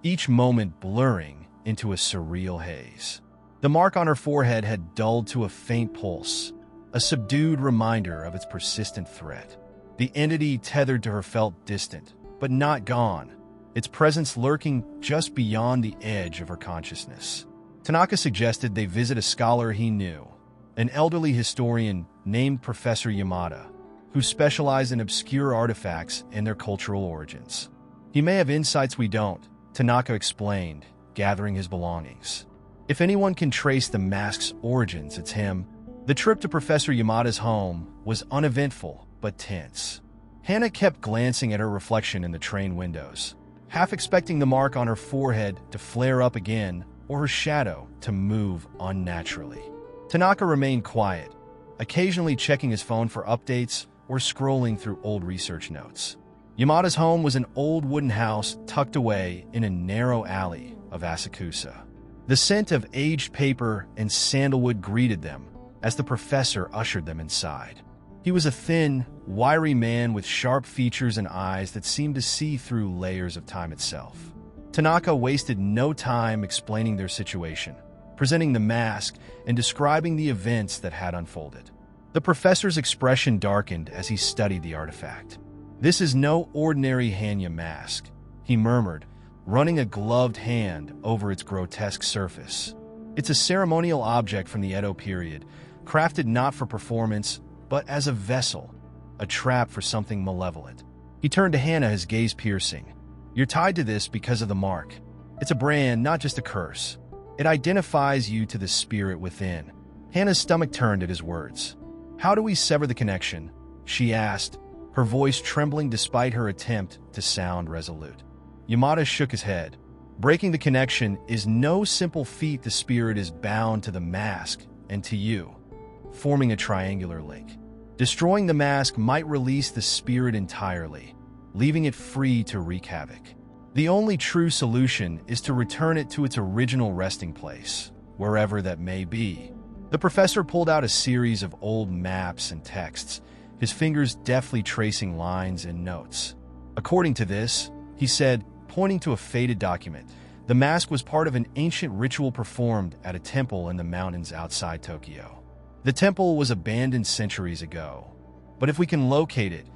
each moment blurring into a surreal haze. The mark on her forehead had dulled to a faint pulse, a subdued reminder of its persistent threat. The entity tethered to her felt distant, but not gone, its presence lurking just beyond the edge of her consciousness. Tanaka suggested they visit a scholar he knew, an elderly historian named Professor Yamada, who specialized in obscure artifacts and their cultural origins. "He may have insights we don't," Tanaka explained, gathering his belongings. "If anyone can trace the mask's origins, it's him." The trip to Professor Yamada's home was uneventful but tense. Hannah kept glancing at her reflection in the train windows, half expecting the mark on her forehead to flare up again or her shadow to move unnaturally. Tanaka remained quiet, occasionally checking his phone for updates or scrolling through old research notes. Yamada's home was an old wooden house tucked away in a narrow alley of Asakusa. The scent of aged paper and sandalwood greeted them as the professor ushered them inside. He was a thin, wiry man with sharp features and eyes that seemed to see through layers of time itself. Tanaka wasted no time explaining their situation, presenting the mask and describing the events that had unfolded. The professor's expression darkened as he studied the artifact. "This is no ordinary Hanya mask," he murmured, running a gloved hand over its grotesque surface. "It's a ceremonial object from the Edo period, crafted not for performance, but as a vessel, a trap for something malevolent." He turned to Hannah, his gaze piercing. "You're tied to this because of the mark. It's a brand, not just a curse. It identifies you to the spirit within." Hannah's stomach turned at his words. "How do we sever the connection?" she asked, her voice trembling despite her attempt to sound resolute. Yamada shook his head. "Breaking the connection is no simple feat. The spirit is bound to the mask and to you, forming a triangular link. Destroying the mask might release the spirit entirely, leaving it free to wreak havoc. The only true solution is to return it to its original resting place, wherever that may be." The professor pulled out a series of old maps and texts, his fingers deftly tracing lines and notes. "According to this," he said, pointing to a faded document, "the mask was part of an ancient ritual performed at a temple in the mountains outside Tokyo. The temple was abandoned centuries ago, but if we can locate it,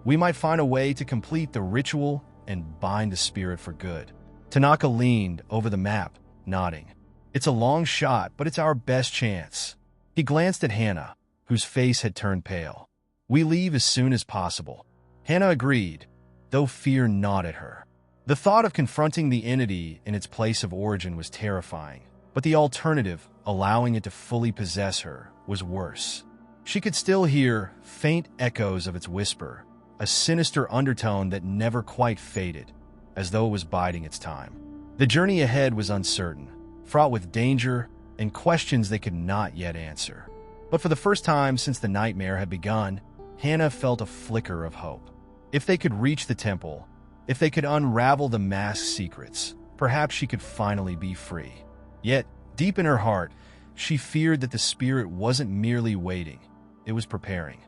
we might find a way to complete the ritual and bind the spirit for good." Tanaka leaned over the map, nodding. "It's a long shot, but it's our best chance." He glanced at Hannah, whose face had turned pale. "We leave as soon as possible." Hannah agreed, though fear gnawed at her. The thought of confronting the entity in its place of origin was terrifying, but the alternative, allowing it to fully possess her, was worse. She could still hear faint echoes of its whisper, a sinister undertone that never quite faded, as though it was biding its time. The journey ahead was uncertain, fraught with danger and questions they could not yet answer. But for the first time since the nightmare had begun, Hannah felt a flicker of hope. If they could reach the temple, if they could unravel the mask's secrets, perhaps she could finally be free. Yet, deep in her heart, she feared that the spirit wasn't merely waiting, it was preparing.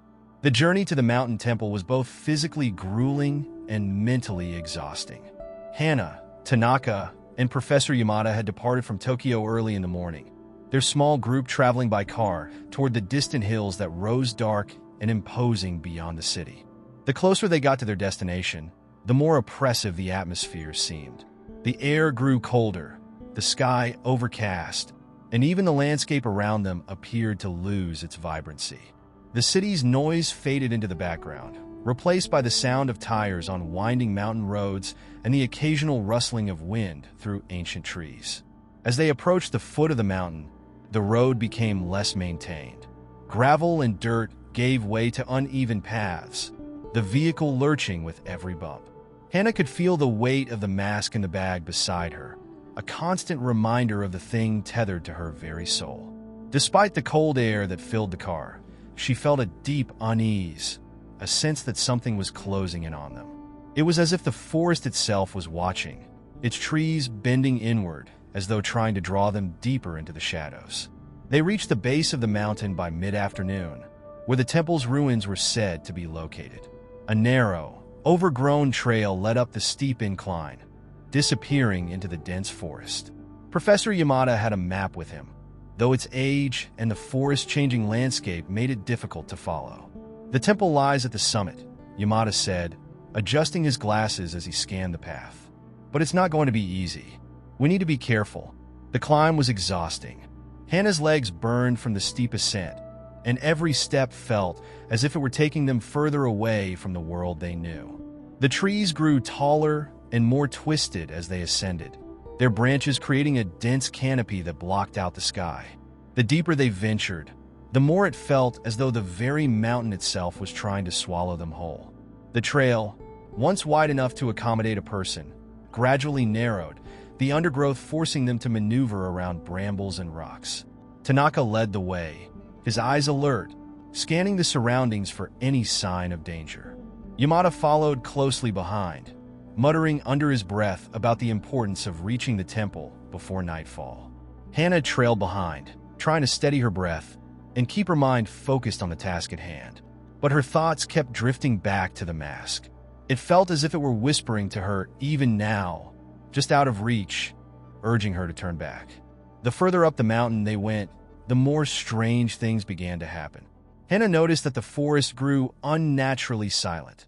The journey to the mountain temple was both physically grueling and mentally exhausting. Hannah, Tanaka, and Professor Yamada had departed from Tokyo early in the morning, their small group traveling by car toward the distant hills that rose dark and imposing beyond the city. The closer they got to their destination, the more oppressive the atmosphere seemed. The air grew colder, the sky overcast, and even the landscape around them appeared to lose its vibrancy. The city's noise faded into the background, replaced by the sound of tires on winding mountain roads and the occasional rustling of wind through ancient trees. As they approached the foot of the mountain, the road became less maintained. Gravel and dirt gave way to uneven paths, the vehicle lurching with every bump. Hannah could feel the weight of the mask in the bag beside her, a constant reminder of the thing tethered to her very soul. Despite the cold air that filled the car, she felt a deep unease, a sense that something was closing in on them. It was as if the forest itself was watching, its trees bending inward as though trying to draw them deeper into the shadows. They reached the base of the mountain by mid-afternoon, where the temple's ruins were said to be located. A narrow, overgrown trail led up the steep incline, disappearing into the dense forest. Professor Yamada had a map with him, though its age and the forest-changing landscape made it difficult to follow. The temple lies at the summit, Yamada said, adjusting his glasses as he scanned the path. But it's not going to be easy. We need to be careful. The climb was exhausting. Hannah's legs burned from the steep ascent, and every step felt as if it were taking them further away from the world they knew. The trees grew taller and more twisted as they ascended, their branches creating a dense canopy that blocked out the sky. The deeper they ventured, the more it felt as though the very mountain itself was trying to swallow them whole. The trail, once wide enough to accommodate a person, gradually narrowed, the undergrowth forcing them to maneuver around brambles and rocks. Tanaka led the way, his eyes alert, scanning the surroundings for any sign of danger. Yamada followed closely behind, muttering under his breath about the importance of reaching the temple before nightfall. Hannah trailed behind, trying to steady her breath and keep her mind focused on the task at hand. But her thoughts kept drifting back to the mask. It felt as if it were whispering to her even now, just out of reach, urging her to turn back. The further up the mountain they went, the more strange things began to happen. Hannah noticed that the forest grew unnaturally silent.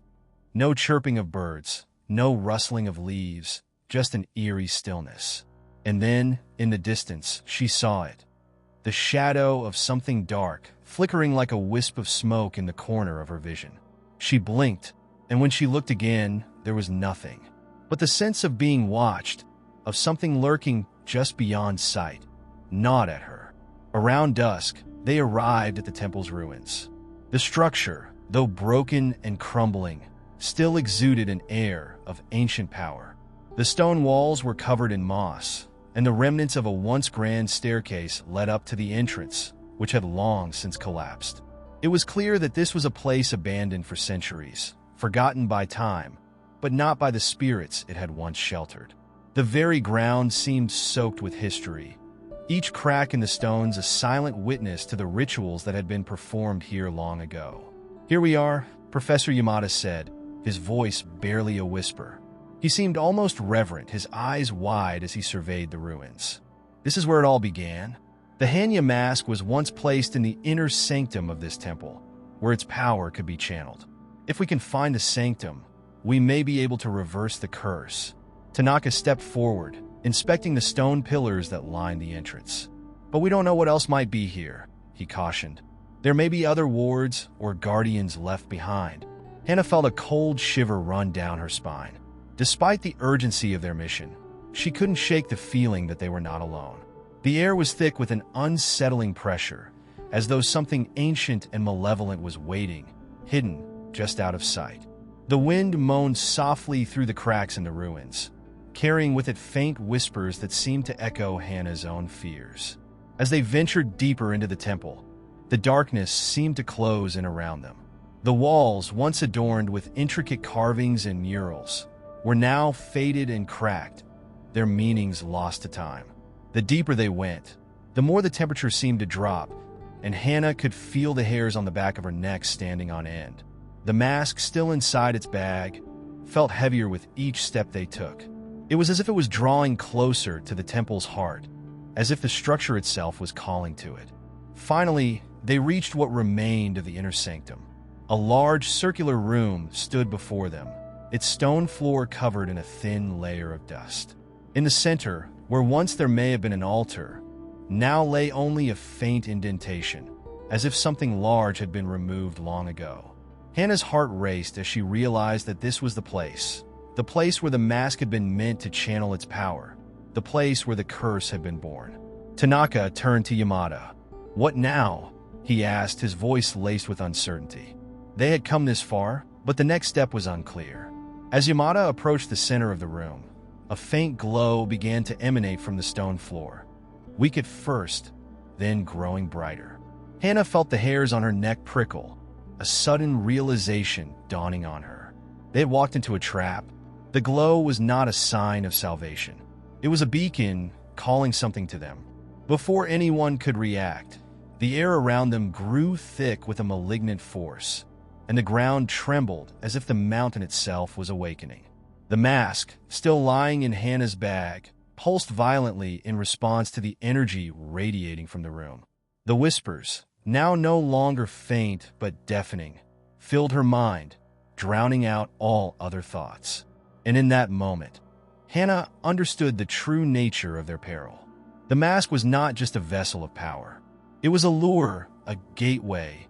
No chirping of birds, no rustling of leaves, just an eerie stillness. And then, in the distance, she saw it. The shadow of something dark, flickering like a wisp of smoke in the corner of her vision. She blinked, and when she looked again, there was nothing. But the sense of being watched, of something lurking just beyond sight, gnawed at her. Around dusk, they arrived at the temple's ruins. The structure, though broken and crumbling, still exuded an air of ancient power. The stone walls were covered in moss, and the remnants of a once grand staircase led up to the entrance, which had long since collapsed. It was clear that this was a place abandoned for centuries, forgotten by time, but not by the spirits it had once sheltered. The very ground seemed soaked with history, each crack in the stones a silent witness to the rituals that had been performed here long ago. "Here we are," Professor Yamada said, his voice barely a whisper. He seemed almost reverent, his eyes wide as he surveyed the ruins. "This is where it all began. The Hanya mask was once placed in the inner sanctum of this temple, where its power could be channeled. If we can find the sanctum, we may be able to reverse the curse." Tanaka stepped forward, inspecting the stone pillars that lined the entrance. "But we don't know what else might be here," he cautioned. "There may be other wards or guardians left behind." Hannah felt a cold shiver run down her spine. Despite the urgency of their mission, she couldn't shake the feeling that they were not alone. The air was thick with an unsettling pressure, as though something ancient and malevolent was waiting, hidden just out of sight. The wind moaned softly through the cracks in the ruins, carrying with it faint whispers that seemed to echo Hannah's own fears. As they ventured deeper into the temple, the darkness seemed to close in around them. The walls, once adorned with intricate carvings and murals, were now faded and cracked, their meanings lost to time. The deeper they went, the more the temperature seemed to drop, and Hannah could feel the hairs on the back of her neck standing on end. The mask, still inside its bag, felt heavier with each step they took. It was as if it was drawing closer to the temple's heart, as if the structure itself was calling to it. Finally, they reached what remained of the inner sanctum. A large circular room stood before them, its stone floor covered in a thin layer of dust. In the center, where once there may have been an altar, now lay only a faint indentation, as if something large had been removed long ago. Hannah's heart raced as she realized that this was the place where the mask had been meant to channel its power, the place where the curse had been born. Tanaka turned to Yamada. "What now?" he asked, his voice laced with uncertainty. They had come this far, but the next step was unclear. As Yamada approached the center of the room, a faint glow began to emanate from the stone floor, weak at first, then growing brighter. Hannah felt the hairs on her neck prickle, a sudden realization dawning on her. They had walked into a trap. The glow was not a sign of salvation. It was a beacon calling something to them. Before anyone could react, the air around them grew thick with a malignant force, and the ground trembled as if the mountain itself was awakening. The mask, still lying in Hannah's bag, pulsed violently in response to the energy radiating from the room. The whispers, now no longer faint but deafening, filled her mind, drowning out all other thoughts. And in that moment, Hannah understood the true nature of their peril. The mask was not just a vessel of power. It was a lure, a gateway,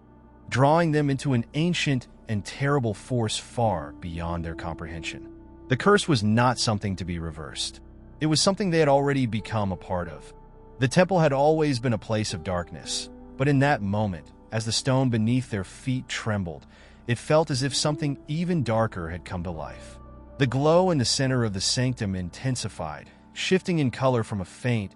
drawing them into an ancient and terrible force far beyond their comprehension. The curse was not something to be reversed. It was something they had already become a part of. The temple had always been a place of darkness, but in that moment, as the stone beneath their feet trembled, it felt as if something even darker had come to life. The glow in the center of the sanctum intensified, shifting in color from a faint,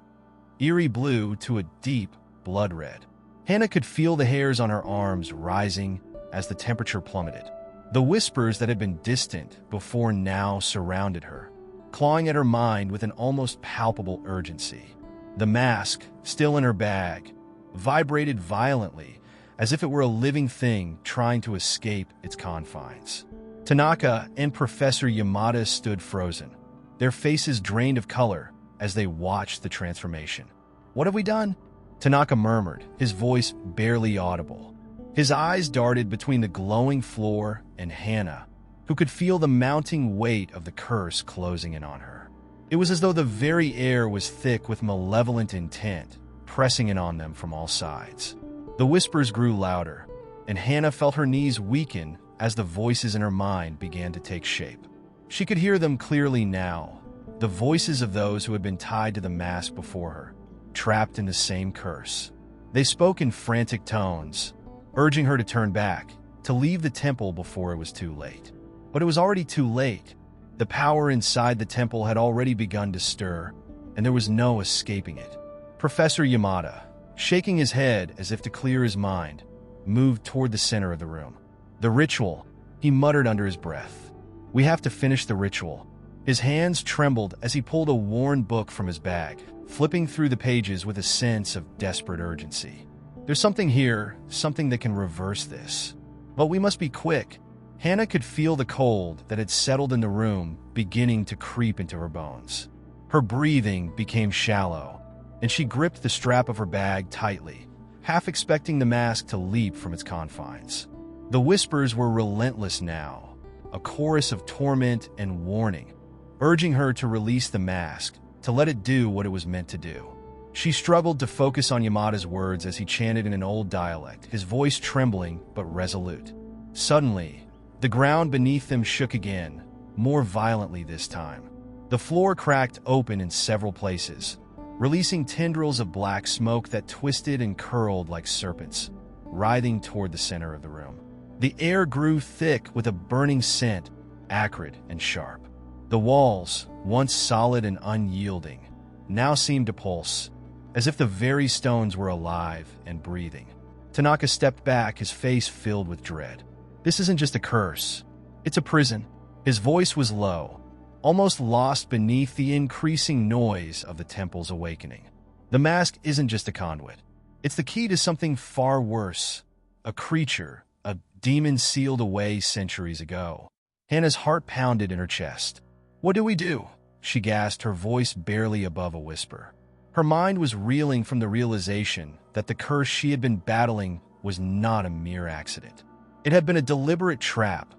eerie blue to a deep blood red. Hannah could feel the hairs on her arms rising as the temperature plummeted. The whispers that had been distant before now surrounded her, clawing at her mind with an almost palpable urgency. The mask, still in her bag, vibrated violently, as if it were a living thing trying to escape its confines. Tanaka and Professor Yamada stood frozen, their faces drained of color as they watched the transformation. "What have we done?" Tanaka murmured, his voice barely audible. His eyes darted between the glowing floor and Hannah, who could feel the mounting weight of the curse closing in on her. It was as though the very air was thick with malevolent intent, pressing in on them from all sides. The whispers grew louder, and Hannah felt her knees weaken as the voices in her mind began to take shape. She could hear them clearly now, the voices of those who had been tied to the mask before her, trapped in the same curse. They spoke in frantic tones, urging her to turn back, to leave the temple before it was too late. But it was already too late. The power inside the temple had already begun to stir, and there was no escaping it. Professor Yamada, shaking his head as if to clear his mind, moved toward the center of the room. "The ritual," he muttered under his breath. "We have to finish the ritual." His hands trembled as he pulled a worn book from his bag, flipping through the pages with a sense of desperate urgency. "There's something here, something that can reverse this. But we must be quick." Hannah could feel the cold that had settled in the room beginning to creep into her bones. Her breathing became shallow, and she gripped the strap of her bag tightly, half expecting the mask to leap from its confines. The whispers were relentless now, a chorus of torment and warning, urging her to release the mask, to let it do what it was meant to do. She struggled to focus on Yamada's words as he chanted in an old dialect, his voice trembling but resolute. Suddenly, the ground beneath them shook again, more violently this time. The floor cracked open in several places, releasing tendrils of black smoke that twisted and curled like serpents, writhing toward the center of the room. The air grew thick with a burning scent, acrid and sharp. The walls, once solid and unyielding, now seemed to pulse, as if the very stones were alive and breathing. Tanaka stepped back, his face filled with dread. This isn't just a curse. It's a prison. His voice was low, almost lost beneath the increasing noise of the temple's awakening. The mask isn't just a conduit. It's the key to something far worse. A creature, a demon sealed away centuries ago. Hannah's heart pounded in her chest. "What do we do?" she gasped, her voice barely above a whisper. Her mind was reeling from the realization that the curse she had been battling was not a mere accident. It had been a deliberate trap,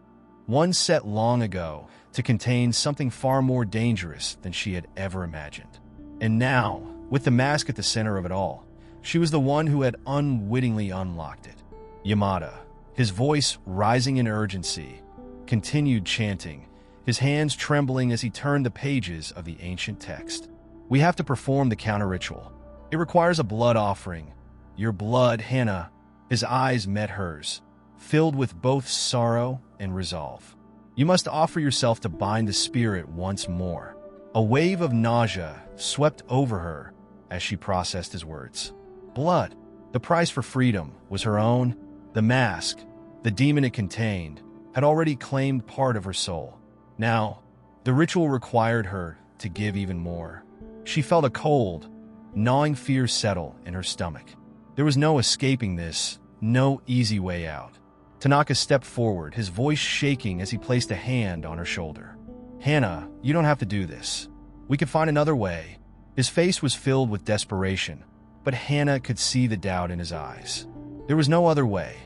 one set long ago to contain something far more dangerous than she had ever imagined. And now, with the mask at the center of it all, she was the one who had unwittingly unlocked it. Yamada, his voice rising in urgency, continued chanting, his hands trembling as he turned the pages of the ancient text. "We have to perform the counter-ritual. It requires a blood offering. Your blood, Hannah." His eyes met hers, filled with both sorrow and resolve. "You must offer yourself to bind the spirit once more." A wave of nausea swept over her as she processed his words. Blood, the price for freedom, was her own. The mask, the demon it contained, had already claimed part of her soul. Now, the ritual required her to give even more. She felt a cold, gnawing fear settle in her stomach. There was no escaping this, no easy way out. Tanaka stepped forward, his voice shaking as he placed a hand on her shoulder. "Hannah, you don't have to do this. We could find another way." His face was filled with desperation, but Hannah could see the doubt in his eyes. There was no other way.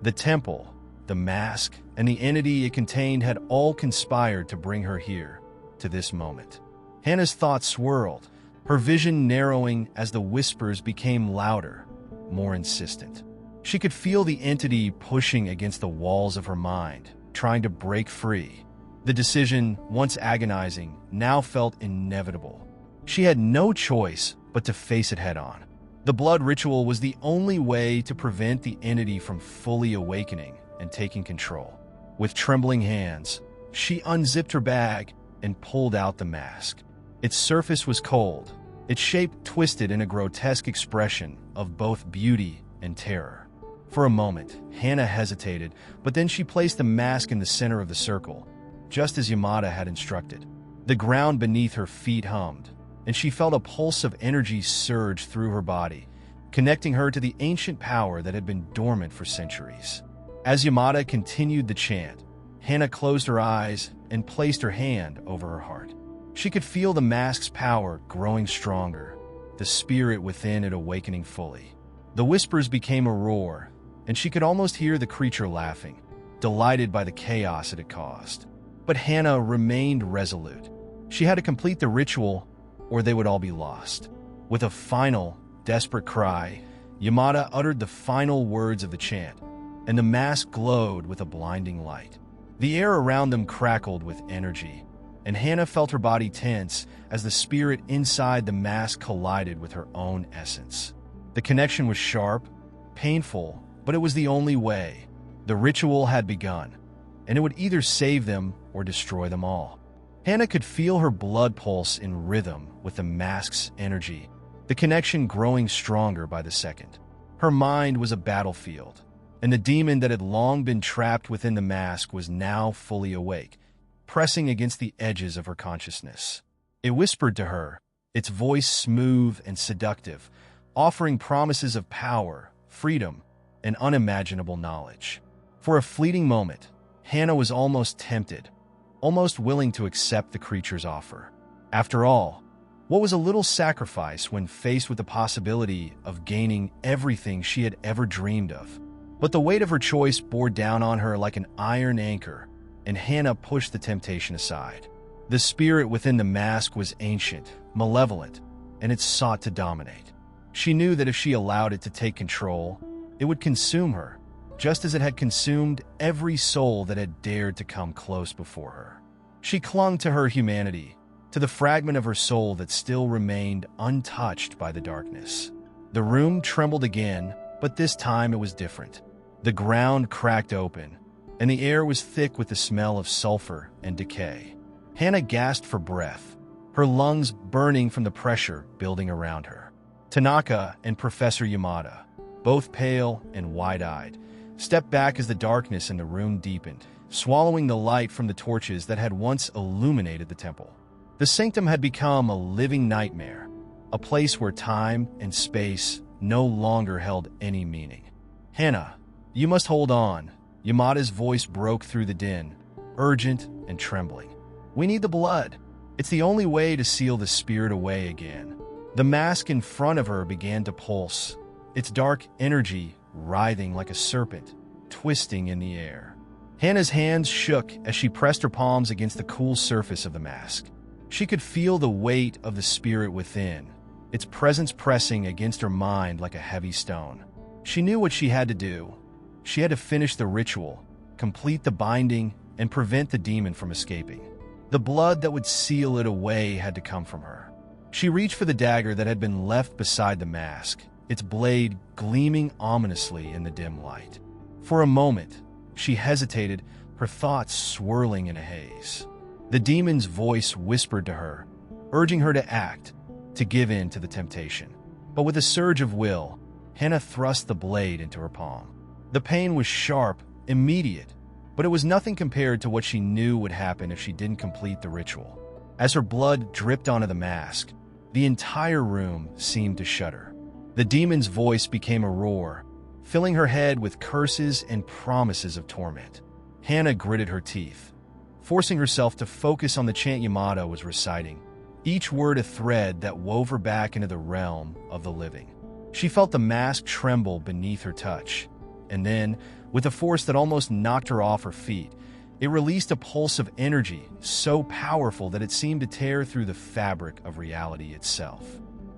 The temple, the mask, and the entity it contained had all conspired to bring her here, to this moment. Hannah's thoughts swirled, her vision narrowing as the whispers became louder, more insistent. She could feel the entity pushing against the walls of her mind, trying to break free. The decision, once agonizing, now felt inevitable. She had no choice but to face it head-on. The blood ritual was the only way to prevent the entity from fully awakening and taking control. With trembling hands, she unzipped her bag and pulled out the mask. Its surface was cold, its shape twisted in a grotesque expression of both beauty and terror. For a moment, Hannah hesitated, but then she placed the mask in the center of the circle, just as Yamada had instructed. The ground beneath her feet hummed, and she felt a pulse of energy surge through her body, connecting her to the ancient power that had been dormant for centuries. As Yamada continued the chant, Hannah closed her eyes and placed her hand over her heart. She could feel the mask's power growing stronger, the spirit within it awakening fully. The whispers became a roar, and she could almost hear the creature laughing, delighted by the chaos it had caused. But Hannah remained resolute. She had to complete the ritual, or they would all be lost. With a final, desperate cry, Yamada uttered the final words of the chant, and the mask glowed with a blinding light. The air around them crackled with energy, and Hannah felt her body tense as the spirit inside the mask collided with her own essence. The connection was sharp, painful, but it was the only way. The ritual had begun, and it would either save them or destroy them all. Hannah could feel her blood pulse in rhythm with the mask's energy, the connection growing stronger by the second. Her mind was a battlefield, and the demon that had long been trapped within the mask was now fully awake, pressing against the edges of her consciousness. It whispered to her, its voice smooth and seductive, offering promises of power, freedom, and unimaginable knowledge. For a fleeting moment, Hannah was almost tempted, almost willing to accept the creature's offer. After all, what was a little sacrifice when faced with the possibility of gaining everything she had ever dreamed of? But the weight of her choice bore down on her like an iron anchor, and Hannah pushed the temptation aside. The spirit within the mask was ancient, malevolent, and it sought to dominate. She knew that if she allowed it to take control, it would consume her, just as it had consumed every soul that had dared to come close before her. She clung to her humanity, to the fragment of her soul that still remained untouched by the darkness. The room trembled again, but this time it was different. The ground cracked open, and the air was thick with the smell of sulfur and decay. Hannah gasped for breath, her lungs burning from the pressure building around her. Tanaka and Professor Yamada, both pale and wide-eyed, stepped back as the darkness in the room deepened, swallowing the light from the torches that had once illuminated the temple. The sanctum had become a living nightmare, a place where time and space no longer held any meaning. "Hannah, you must hold on." Yamada's voice broke through the din, urgent and trembling. "We need the blood. It's the only way to seal the spirit away again." The mask in front of her began to pulse, its dark energy writhing like a serpent, twisting in the air. Hannah's hands shook as she pressed her palms against the cool surface of the mask. She could feel the weight of the spirit within, its presence pressing against her mind like a heavy stone. She knew what she had to do. She had to finish the ritual, complete the binding, and prevent the demon from escaping. The blood that would seal it away had to come from her. She reached for the dagger that had been left beside the mask, its blade gleaming ominously in the dim light. For a moment, she hesitated, her thoughts swirling in a haze. The demon's voice whispered to her, urging her to act, to give in to the temptation. But with a surge of will, Hannah thrust the blade into her palm. The pain was sharp, immediate, but it was nothing compared to what she knew would happen if she didn't complete the ritual. As her blood dripped onto the mask, the entire room seemed to shudder. The demon's voice became a roar, filling her head with curses and promises of torment. Hannah gritted her teeth, forcing herself to focus on the chant Yamada was reciting, each word a thread that wove her back into the realm of the living. She felt the mask tremble beneath her touch, and then, with a force that almost knocked her off her feet, it released a pulse of energy so powerful that it seemed to tear through the fabric of reality itself.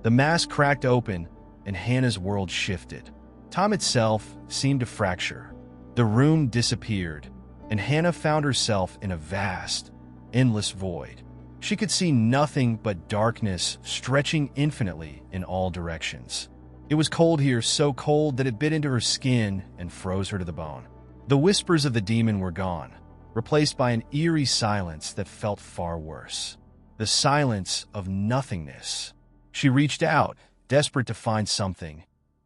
The mask cracked open, and Hannah's world shifted. Time itself seemed to fracture. The room disappeared, and Hannah found herself in a vast, endless void. She could see nothing but darkness stretching infinitely in all directions. It was cold here, so cold that it bit into her skin and froze her to the bone. The whispers of the demon were gone, replaced by an eerie silence that felt far worse. The silence of nothingness. She reached out, desperate to find something,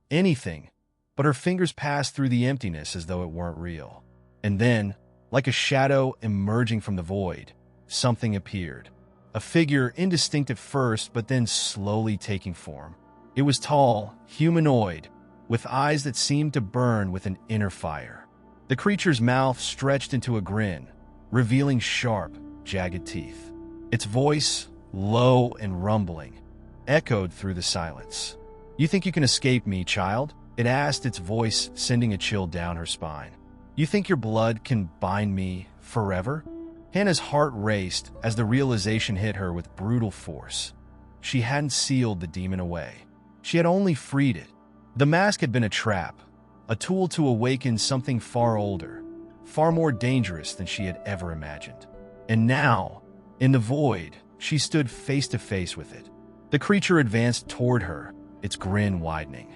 anything, but her fingers passed through the emptiness as though it weren't real. And then, like a shadow emerging from the void, something appeared. A figure indistinct at first, but then slowly taking form. It was tall, humanoid, with eyes that seemed to burn with an inner fire. The creature's mouth stretched into a grin, revealing sharp, jagged teeth. Its voice, low and rumbling, echoed through the silence. "You think you can escape me, child?" it asked, its voice sending a chill down her spine. "You think your blood can bind me forever?" Hannah's heart raced as the realization hit her with brutal force. She hadn't sealed the demon away. She had only freed it. The mask had been a trap, a tool to awaken something far older, far more dangerous than she had ever imagined. And now, in the void, she stood face to face with it. The creature advanced toward her, its grin widening.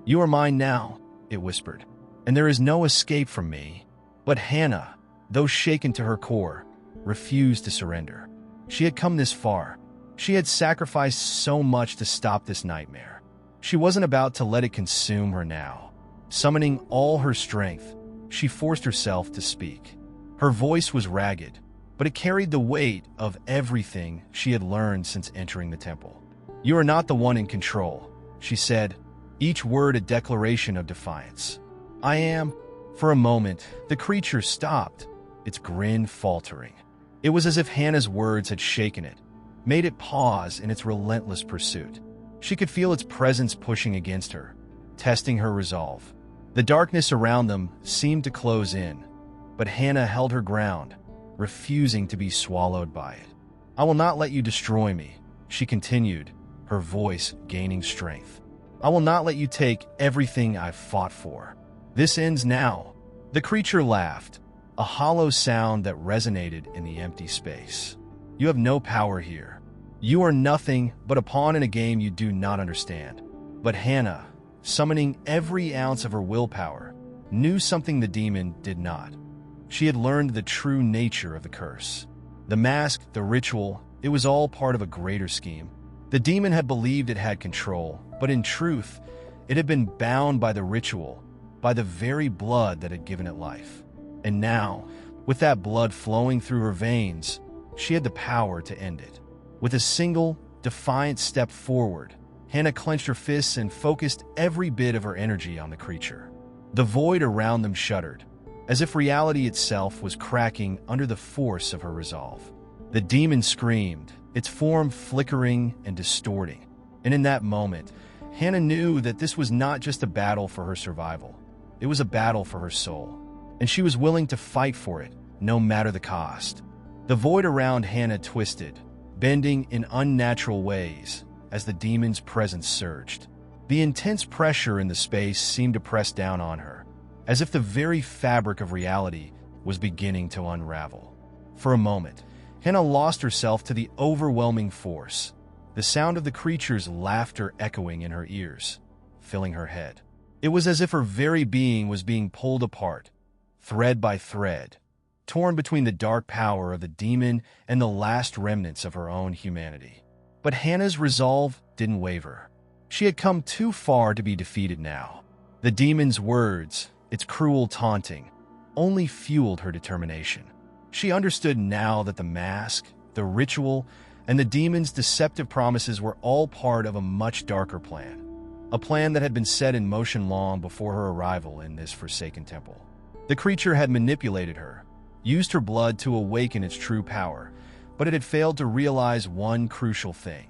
"You are mine now," it whispered, "and there is no escape from me." But Hannah, though shaken to her core, refused to surrender. She had come this far. She had sacrificed so much to stop this nightmare. She wasn't about to let it consume her now. Summoning all her strength, she forced herself to speak. Her voice was ragged, but it carried the weight of everything she had learned since entering the temple. "You are not the one in control," she said, each word a declaration of defiance. "I am." For a moment, the creature stopped, its grin faltering. It was as if Hannah's words had shaken it, made it pause in its relentless pursuit. She could feel its presence pushing against her, testing her resolve. The darkness around them seemed to close in, but Hannah held her ground, refusing to be swallowed by it. "I will not let you destroy me," she continued, her voice gaining strength. "I will not let you take everything I've fought for. This ends now." The creature laughed, a hollow sound that resonated in the empty space. "You have no power here. You are nothing but a pawn in a game you do not understand." But Hannah, summoning every ounce of her willpower, knew something the demon did not. She had learned the true nature of the curse. The mask, the ritual, it was all part of a greater scheme. The demon had believed it had control, but in truth, it had been bound by the ritual, by the very blood that had given it life. And now, with that blood flowing through her veins, she had the power to end it. With a single, defiant step forward, Hannah clenched her fists and focused every bit of her energy on the creature. The void around them shuddered, as if reality itself was cracking under the force of her resolve. The demon screamed, its form flickering and distorting. And in that moment, Hannah knew that this was not just a battle for her survival. It was a battle for her soul, and she was willing to fight for it, no matter the cost. The void around Hannah twisted, bending in unnatural ways as the demon's presence surged. The intense pressure in the space seemed to press down on her, as if the very fabric of reality was beginning to unravel. For a moment, Hannah lost herself to the overwhelming force, the sound of the creature's laughter echoing in her ears, filling her head. It was as if her very being was being pulled apart, thread by thread, torn between the dark power of the demon and the last remnants of her own humanity. But Hannah's resolve didn't waver. She had come too far to be defeated now. The demon's words, its cruel taunting, only fueled her determination. She understood now that the mask, the ritual, and the demon's deceptive promises were all part of a much darker plan. A plan that had been set in motion long before her arrival in this forsaken temple. The creature had manipulated her, used her blood to awaken its true power, but it had failed to realize one crucial thing.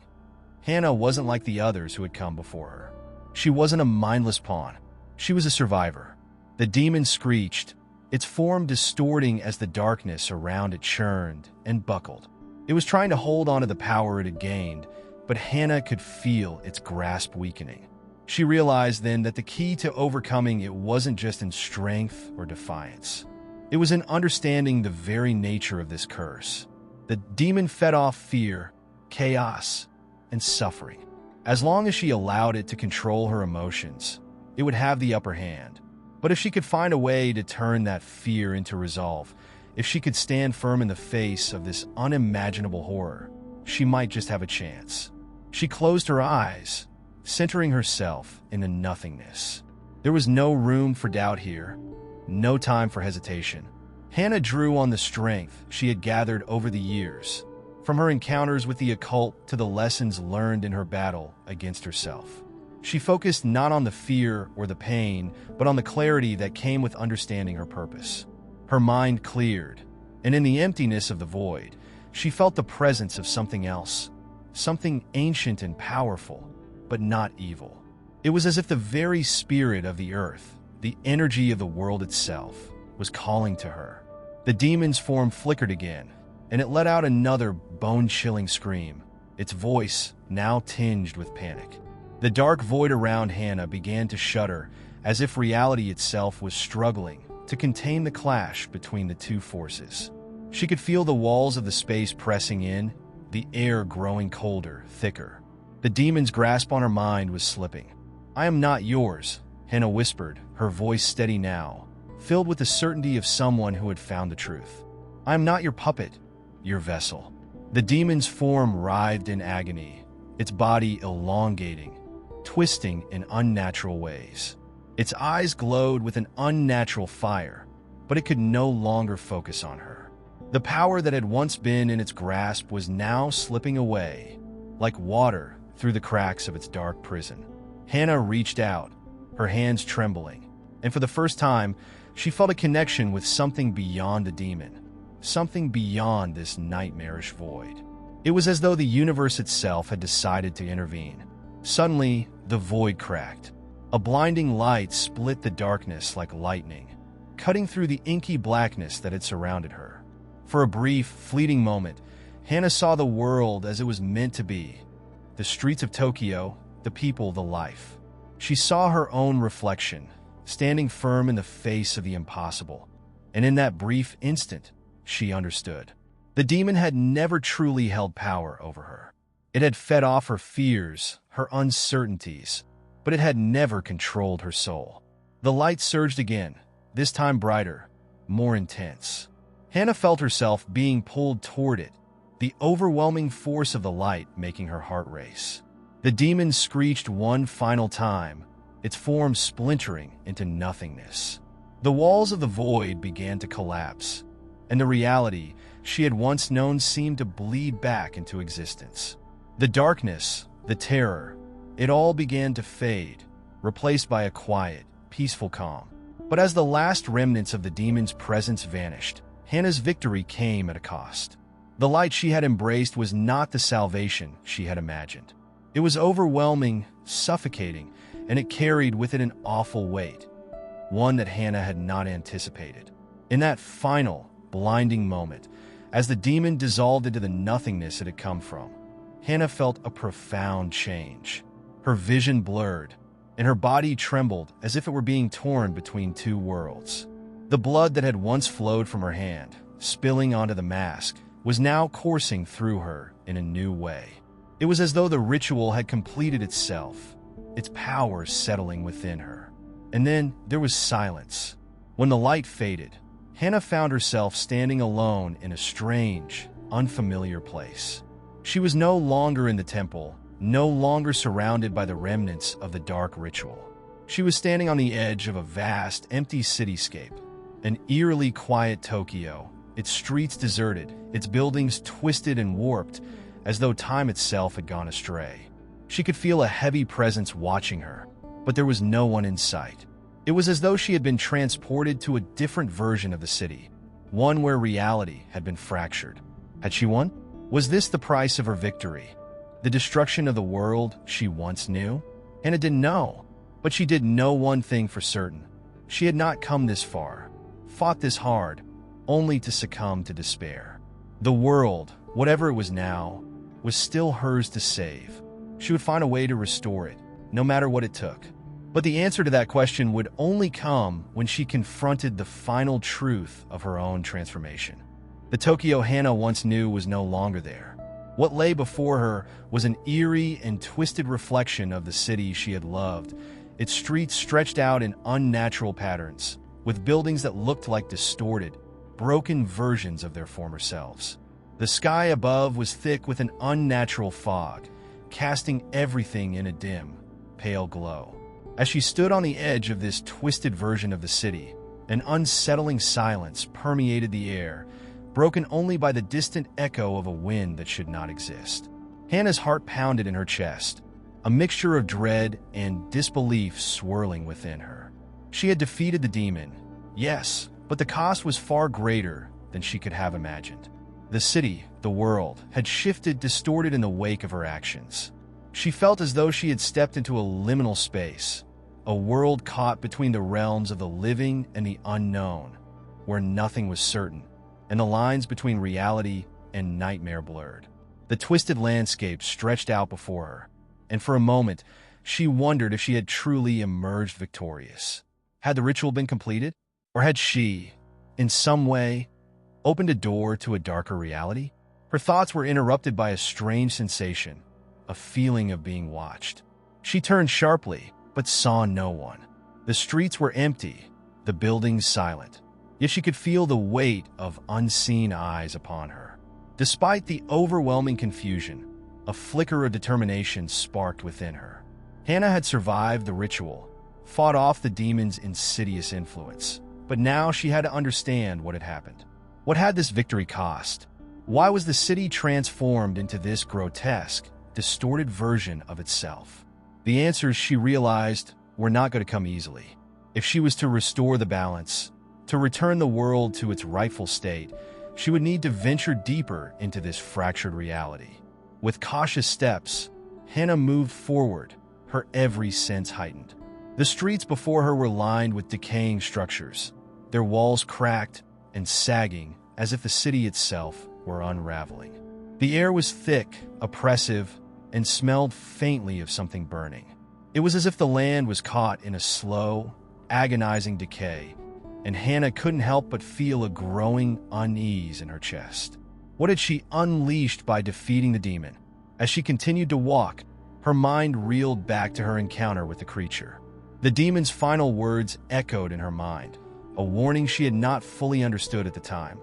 Hannah wasn't like the others who had come before her. She wasn't a mindless pawn. She was a survivor. The demon screeched, its form distorting as the darkness around it churned and buckled. It was trying to hold on to the power it had gained, but Hannah could feel its grasp weakening. She realized then that the key to overcoming it wasn't just in strength or defiance. It was in understanding the very nature of this curse. The demon fed off fear, chaos, and suffering. As long as she allowed it to control her emotions, it would have the upper hand. But if she could find a way to turn that fear into resolve, if she could stand firm in the face of this unimaginable horror, she might just have a chance. She closed her eyes, centering herself in the nothingness. There was no room for doubt here, no time for hesitation. Hannah drew on the strength she had gathered over the years, from her encounters with the occult to the lessons learned in her battle against herself. She focused not on the fear or the pain, but on the clarity that came with understanding her purpose. Her mind cleared, and in the emptiness of the void, she felt the presence of something else, something ancient and powerful, but not evil. It was as if the very spirit of the earth, the energy of the world itself, was calling to her. The demon's form flickered again, and it let out another bone-chilling scream, its voice now tinged with panic. The dark void around Hannah began to shudder, as if reality itself was struggling to contain the clash between the two forces. She could feel the walls of the space pressing in, the air growing colder, thicker. The demon's grasp on her mind was slipping. "I am not yours," Hannah whispered, her voice steady now, filled with the certainty of someone who had found the truth. "I am not your puppet, your vessel." The demon's form writhed in agony, its body elongating, twisting in unnatural ways. Its eyes glowed with an unnatural fire, but it could no longer focus on her. The power that had once been in its grasp was now slipping away, like water through the cracks of its dark prison. Hannah reached out, her hands trembling, and for the first time, she felt a connection with something beyond the demon, something beyond this nightmarish void. It was as though the universe itself had decided to intervene. Suddenly, the void cracked. A blinding light split the darkness like lightning, cutting through the inky blackness that had surrounded her. For a brief, fleeting moment, Hannah saw the world as it was meant to be. The streets of Tokyo, the people, the life. She saw her own reflection, standing firm in the face of the impossible. And in that brief instant, she understood. The demon had never truly held power over her. It had fed off her fears, her uncertainties, but it had never controlled her soul. The light surged again, this time brighter, more intense. Hannah felt herself being pulled toward it, the overwhelming force of the light making her heart race. The demon screeched one final time, its form splintering into nothingness. The walls of the void began to collapse, and the reality she had once known seemed to bleed back into existence. The darkness, the terror, it all began to fade, replaced by a quiet, peaceful calm. But as the last remnants of the demon's presence vanished, Hannah's victory came at a cost. The light she had embraced was not the salvation she had imagined. It was overwhelming, suffocating, and it carried with it an awful weight, one that Hannah had not anticipated. In that final, blinding moment, as the demon dissolved into the nothingness it had come from, Hannah felt a profound change. Her vision blurred, and her body trembled as if it were being torn between two worlds. The blood that had once flowed from her hand, spilling onto the mask, was now coursing through her in a new way. It was as though the ritual had completed itself, its power settling within her. And then there was silence. When the light faded, Hannah found herself standing alone in a strange, unfamiliar place. She was no longer in the temple, no longer surrounded by the remnants of the dark ritual. She was standing on the edge of a vast, empty cityscape, an eerily quiet Tokyo, its streets deserted, its buildings twisted and warped, as though time itself had gone astray. She could feel a heavy presence watching her, but there was no one in sight. It was as though she had been transported to a different version of the city, one where reality had been fractured. Had she won? Was this the price of her victory? The destruction of the world she once knew? Hannah didn't know, but she did know one thing for certain. She had not come this far, fought this hard, only to succumb to despair. The world, whatever it was now, was still hers to save. She would find a way to restore it, no matter what it took. But the answer to that question would only come when she confronted the final truth of her own transformation. The Tokyo Hannah once knew was no longer there. What lay before her was an eerie and twisted reflection of the city she had loved. Its streets stretched out in unnatural patterns, with buildings that looked like distorted, broken versions of their former selves. The sky above was thick with an unnatural fog, casting everything in a dim, pale glow. As she stood on the edge of this twisted version of the city, an unsettling silence permeated the air, broken only by the distant echo of a wind that should not exist. Hannah's heart pounded in her chest, a mixture of dread and disbelief swirling within her. She had defeated the demon, yes, but the cost was far greater than she could have imagined. The city, the world, had shifted, distorted in the wake of her actions. She felt as though she had stepped into a liminal space, a world caught between the realms of the living and the unknown, where nothing was certain, and the lines between reality and nightmare blurred. The twisted landscape stretched out before her, and for a moment, she wondered if she had truly emerged victorious. Had the ritual been completed? Or had she, in some way, opened a door to a darker reality? Her thoughts were interrupted by a strange sensation, a feeling of being watched. She turned sharply, but saw no one. The streets were empty, the buildings silent, yet she could feel the weight of unseen eyes upon her. Despite the overwhelming confusion, a flicker of determination sparked within her. Hannah had survived the ritual, fought off the demon's insidious influence, but now she had to understand what had happened. What had this victory cost? Why was the city transformed into this grotesque, distorted version of itself? The answers, she realized, were not going to come easily. If she was to restore the balance, to return the world to its rightful state, she would need to venture deeper into this fractured reality. With cautious steps, Hannah moved forward, her every sense heightened. The streets before her were lined with decaying structures, their walls cracked and sagging as if the city itself were unraveling. The air was thick, oppressive, and smelled faintly of something burning. It was as if the land was caught in a slow, agonizing decay, and Hannah couldn't help but feel a growing unease in her chest. What had she unleashed by defeating the demon? As she continued to walk, her mind reeled back to her encounter with the creature. The demon's final words echoed in her mind, a warning she had not fully understood at the time.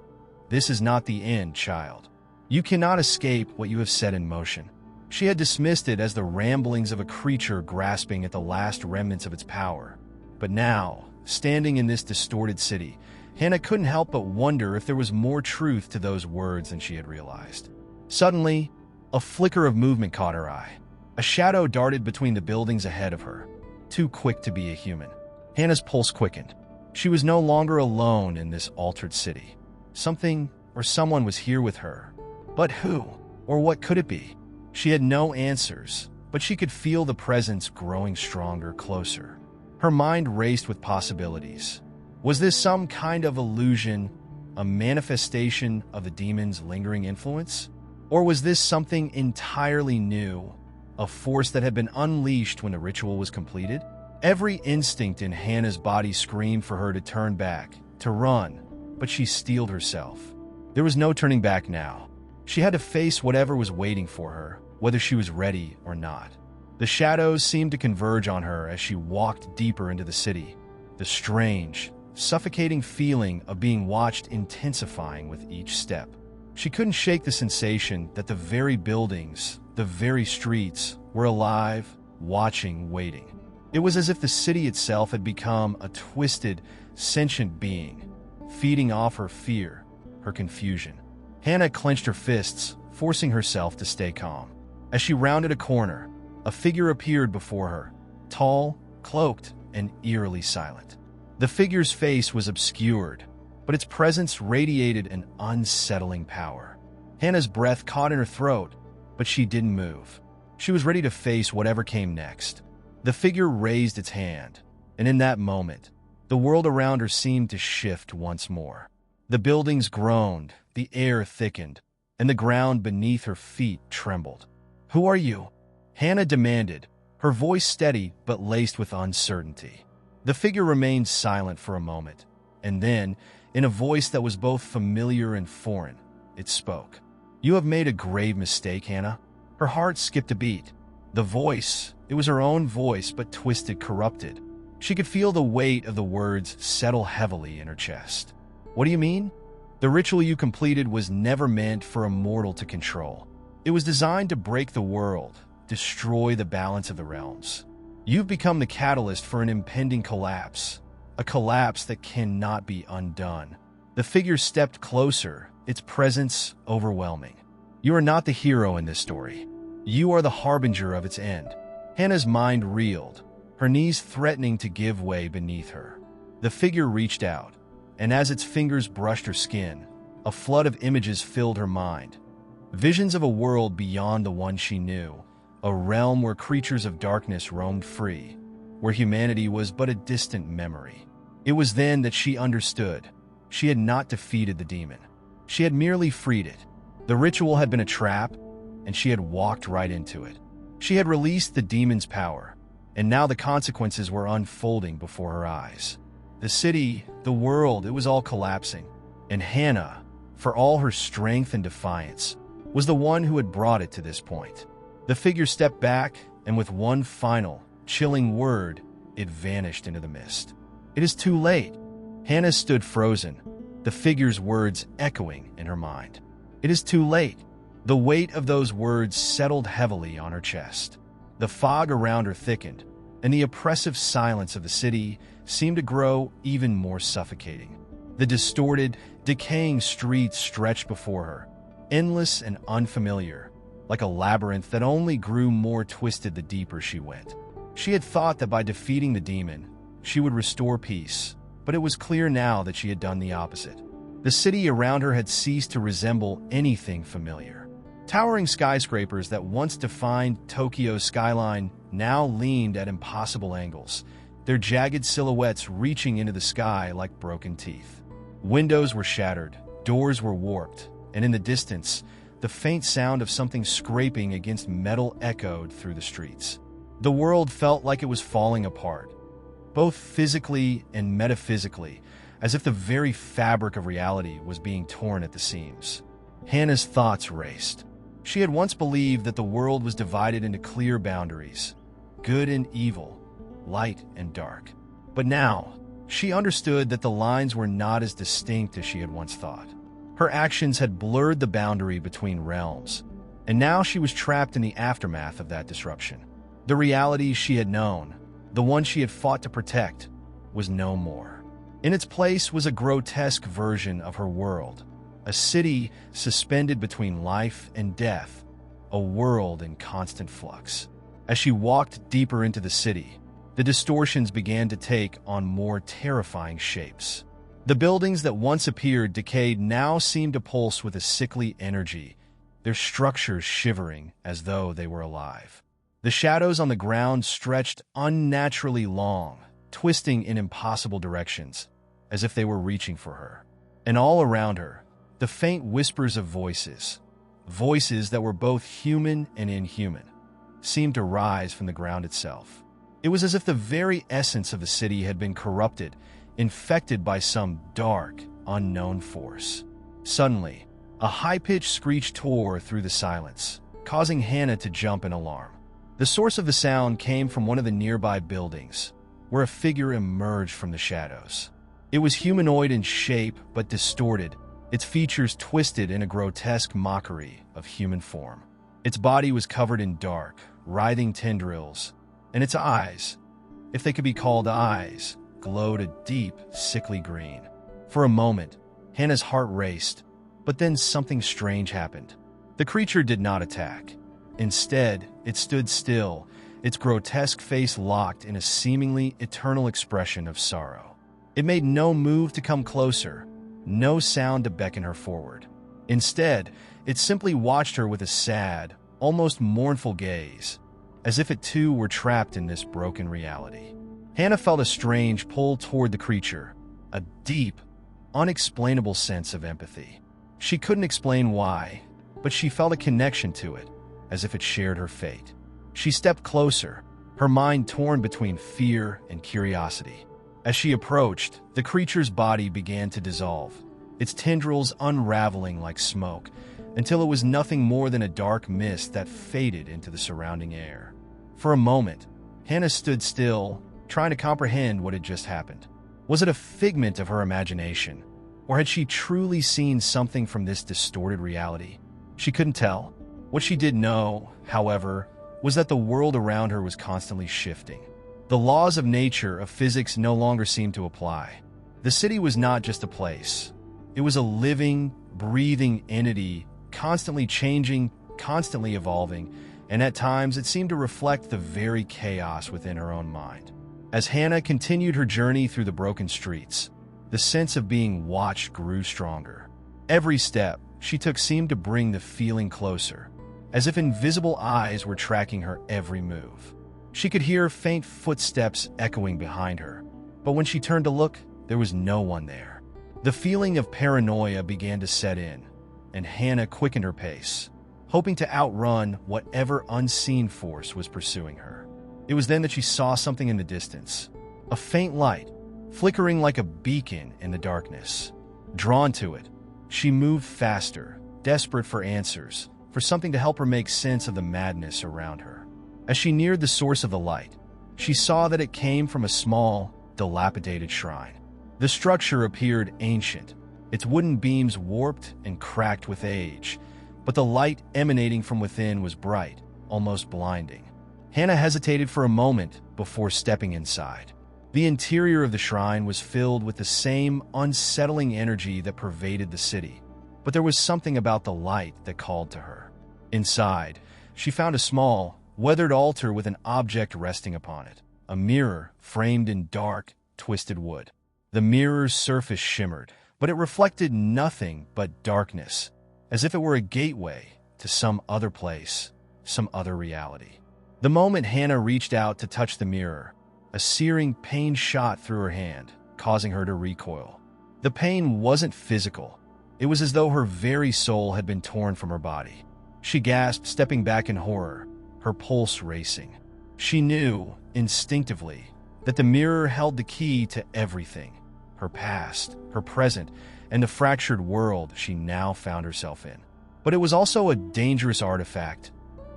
This is not the end, child. You cannot escape what you have set in motion. She had dismissed it as the ramblings of a creature grasping at the last remnants of its power. But now, standing in this distorted city, Hannah couldn't help but wonder if there was more truth to those words than she had realized. Suddenly, a flicker of movement caught her eye. A shadow darted between the buildings ahead of her, too quick to be a human. Hannah's pulse quickened. She was no longer alone in this altered city. Something or someone was here with her. But who, or what could it be? She had no answers, but she could feel the presence growing stronger, closer. Her mind raced with possibilities. Was this some kind of illusion, a manifestation of the demon's lingering influence? Or was this something entirely new, a force that had been unleashed when the ritual was completed? Every instinct in Hannah's body screamed for her to turn back, to run, but she steeled herself. There was no turning back now. She had to face whatever was waiting for her, whether she was ready or not. The shadows seemed to converge on her as she walked deeper into the city, the strange, suffocating feeling of being watched intensifying with each step. She couldn't shake the sensation that the very buildings, the very streets, were alive, watching, waiting. It was as if the city itself had become a twisted, sentient being, feeding off her fear, her confusion. Hannah clenched her fists, forcing herself to stay calm. As she rounded a corner, a figure appeared before her, tall, cloaked, and eerily silent. The figure's face was obscured, but its presence radiated an unsettling power. Hannah's breath caught in her throat, but she didn't move. She was ready to face whatever came next. The figure raised its hand, and in that moment, the world around her seemed to shift once more. The buildings groaned, the air thickened, and the ground beneath her feet trembled. "Who are you?" Hannah demanded, her voice steady but laced with uncertainty. The figure remained silent for a moment, and then, in a voice that was both familiar and foreign, it spoke. "You have made a grave mistake, Hannah." Her heart skipped a beat. The voice, it was her own voice, but twisted, corrupted. She could feel the weight of the words settle heavily in her chest. "What do you mean?" "The ritual you completed was never meant for a mortal to control. It was designed to break the world, destroy the balance of the realms. You've become the catalyst for an impending collapse, a collapse that cannot be undone." The figure stepped closer, its presence overwhelming. "You are not the hero in this story. You are the harbinger of its end." Hannah's mind reeled, her knees threatening to give way beneath her. The figure reached out, and as its fingers brushed her skin, a flood of images filled her mind. Visions of a world beyond the one she knew, a realm where creatures of darkness roamed free, where humanity was but a distant memory. It was then that she understood. She had not defeated the demon. She had merely freed it. The ritual had been a trap, and she had walked right into it. She had released the demon's power, and now the consequences were unfolding before her eyes. The city, the world, it was all collapsing. And Hannah, for all her strength and defiance, was the one who had brought it to this point. The figure stepped back, and with one final, chilling word, it vanished into the mist. "It is too late." Hannah stood frozen, the figure's words echoing in her mind. "It is too late." The weight of those words settled heavily on her chest. The fog around her thickened, and the oppressive silence of the city seemed to grow even more suffocating. The distorted, decaying streets stretched before her, endless and unfamiliar, like a labyrinth that only grew more twisted the deeper she went. She had thought that by defeating the demon, she would restore peace, but it was clear now that she had done the opposite. The city around her had ceased to resemble anything familiar. Towering skyscrapers that once defined Tokyo's skyline now leaned at impossible angles, their jagged silhouettes reaching into the sky like broken teeth. Windows were shattered, doors were warped, and in the distance, the faint sound of something scraping against metal echoed through the streets. The world felt like it was falling apart, both physically and metaphysically, as if the very fabric of reality was being torn at the seams. Hannah's thoughts raced. She had once believed that the world was divided into clear boundaries, good and evil, light and dark. But now, she understood that the lines were not as distinct as she had once thought. Her actions had blurred the boundary between realms, And now she was trapped in the aftermath of that disruption. The reality she had known, the one she had fought to protect, was no more. In its place was a grotesque version of her world, a city suspended between life and death, a world in constant flux. As she walked deeper into the city, the distortions began to take on more terrifying shapes. The buildings that once appeared decayed now seemed to pulse with a sickly energy, their structures shivering as though they were alive. The shadows on the ground stretched unnaturally long, twisting in impossible directions, as if they were reaching for her. And all around her, the faint whispers of voices that were both human and inhuman, seemed to rise from the ground itself. It was as if the very essence of the city had been corrupted, infected by some dark, unknown force. Suddenly, a high-pitched screech tore through the silence, causing Hannah to jump in alarm. The source of the sound came from one of the nearby buildings, where a figure emerged from the shadows. It was humanoid in shape, but distorted, its features twisted in a grotesque mockery of human form. Its body was covered in dark, writhing tendrils, and its eyes, if they could be called eyes, glowed a deep, sickly green. For a moment, Hannah's heart raced, but then something strange happened. The creature did not attack. Instead, it stood still, its grotesque face locked in a seemingly eternal expression of sorrow. It made no move to come closer, no sound to beckon her forward. Instead, it simply watched her with a sad, almost mournful gaze, as if it too were trapped in this broken reality. Hannah felt a strange pull toward the creature, a deep, unexplainable sense of empathy. She couldn't explain why, but she felt a connection to it, as if it shared her fate. She stepped closer, her mind torn between fear and curiosity. As she approached, the creature's body began to dissolve, its tendrils unraveling like smoke, until it was nothing more than a dark mist that faded into the surrounding air. For a moment, Hannah stood still, trying to comprehend what had just happened. Was it a figment of her imagination, or had she truly seen something from this distorted reality? She couldn't tell. What she did know, however, was that the world around her was constantly shifting. The laws of nature, of physics, no longer seemed to apply. The city was not just a place. It was a living, breathing entity, constantly changing, constantly evolving, and at times it seemed to reflect the very chaos within her own mind. As Hannah continued her journey through the broken streets, the sense of being watched grew stronger. Every step she took seemed to bring the feeling closer, as if invisible eyes were tracking her every move. She could hear faint footsteps echoing behind her, but when she turned to look, there was no one there. The feeling of paranoia began to set in, and Hannah quickened her pace, hoping to outrun whatever unseen force was pursuing her. It was then that she saw something in the distance, a faint light, flickering like a beacon in the darkness. Drawn to it, she moved faster, desperate for answers, for something to help her make sense of the madness around her. As she neared the source of the light, she saw that it came from a small, dilapidated shrine. The structure appeared ancient, its wooden beams warped and cracked with age, but the light emanating from within was bright, almost blinding. Hannah hesitated for a moment before stepping inside. The interior of the shrine was filled with the same unsettling energy that pervaded the city, but there was something about the light that called to her. Inside, she found a small, weathered altar with an object resting upon it, a mirror framed in dark, twisted wood. The mirror's surface shimmered, but it reflected nothing but darkness, as if it were a gateway to some other place, some other reality. The moment Hannah reached out to touch the mirror, a searing pain shot through her hand, causing her to recoil. The pain wasn't physical. It was as though her very soul had been torn from her body. She gasped, stepping back in horror, her pulse racing. She knew, instinctively, that the mirror held the key to everything, her past, her present, and the fractured world she now found herself in. But it was also a dangerous artifact,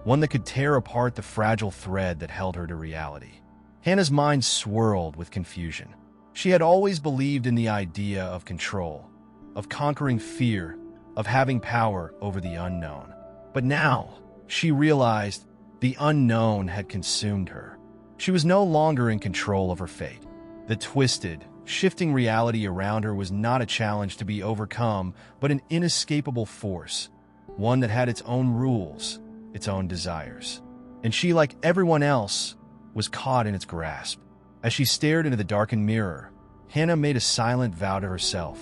one that could tear apart the fragile thread that held her to reality. Hannah's mind swirled with confusion. She had always believed in the idea of control, of conquering fear, of having power over the unknown. But now, she realized the unknown had consumed her. She was no longer in control of her fate. The twisted, shifting reality around her was not a challenge to be overcome, but an inescapable force, one that had its own rules, its own desires. And she, like everyone else, was caught in its grasp. As she stared into the darkened mirror, Hannah made a silent vow to herself.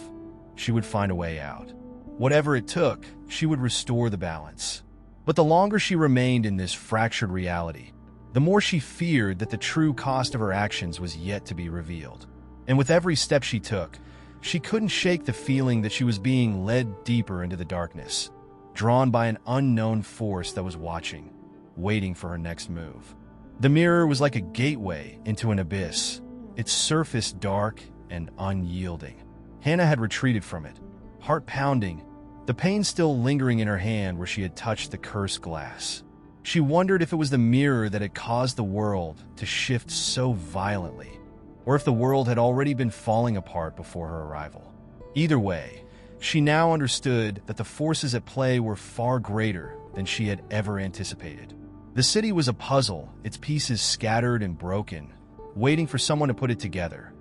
She would find a way out. Whatever it took, she would restore the balance. But the longer she remained in this fractured reality, the more she feared that the true cost of her actions was yet to be revealed. And with every step she took, she couldn't shake the feeling that she was being led deeper into the darkness, drawn by an unknown force that was watching, waiting for her next move. The mirror was like a gateway into an abyss, its surface dark and unyielding. Hannah had retreated from it, heart pounding, the pain still lingering in her hand where she had touched the cursed glass. She wondered if it was the mirror that had caused the world to shift so violently, or if the world had already been falling apart before her arrival. Either way, she now understood that the forces at play were far greater than she had ever anticipated. The city was a puzzle, its pieces scattered and broken, waiting for someone to put it together,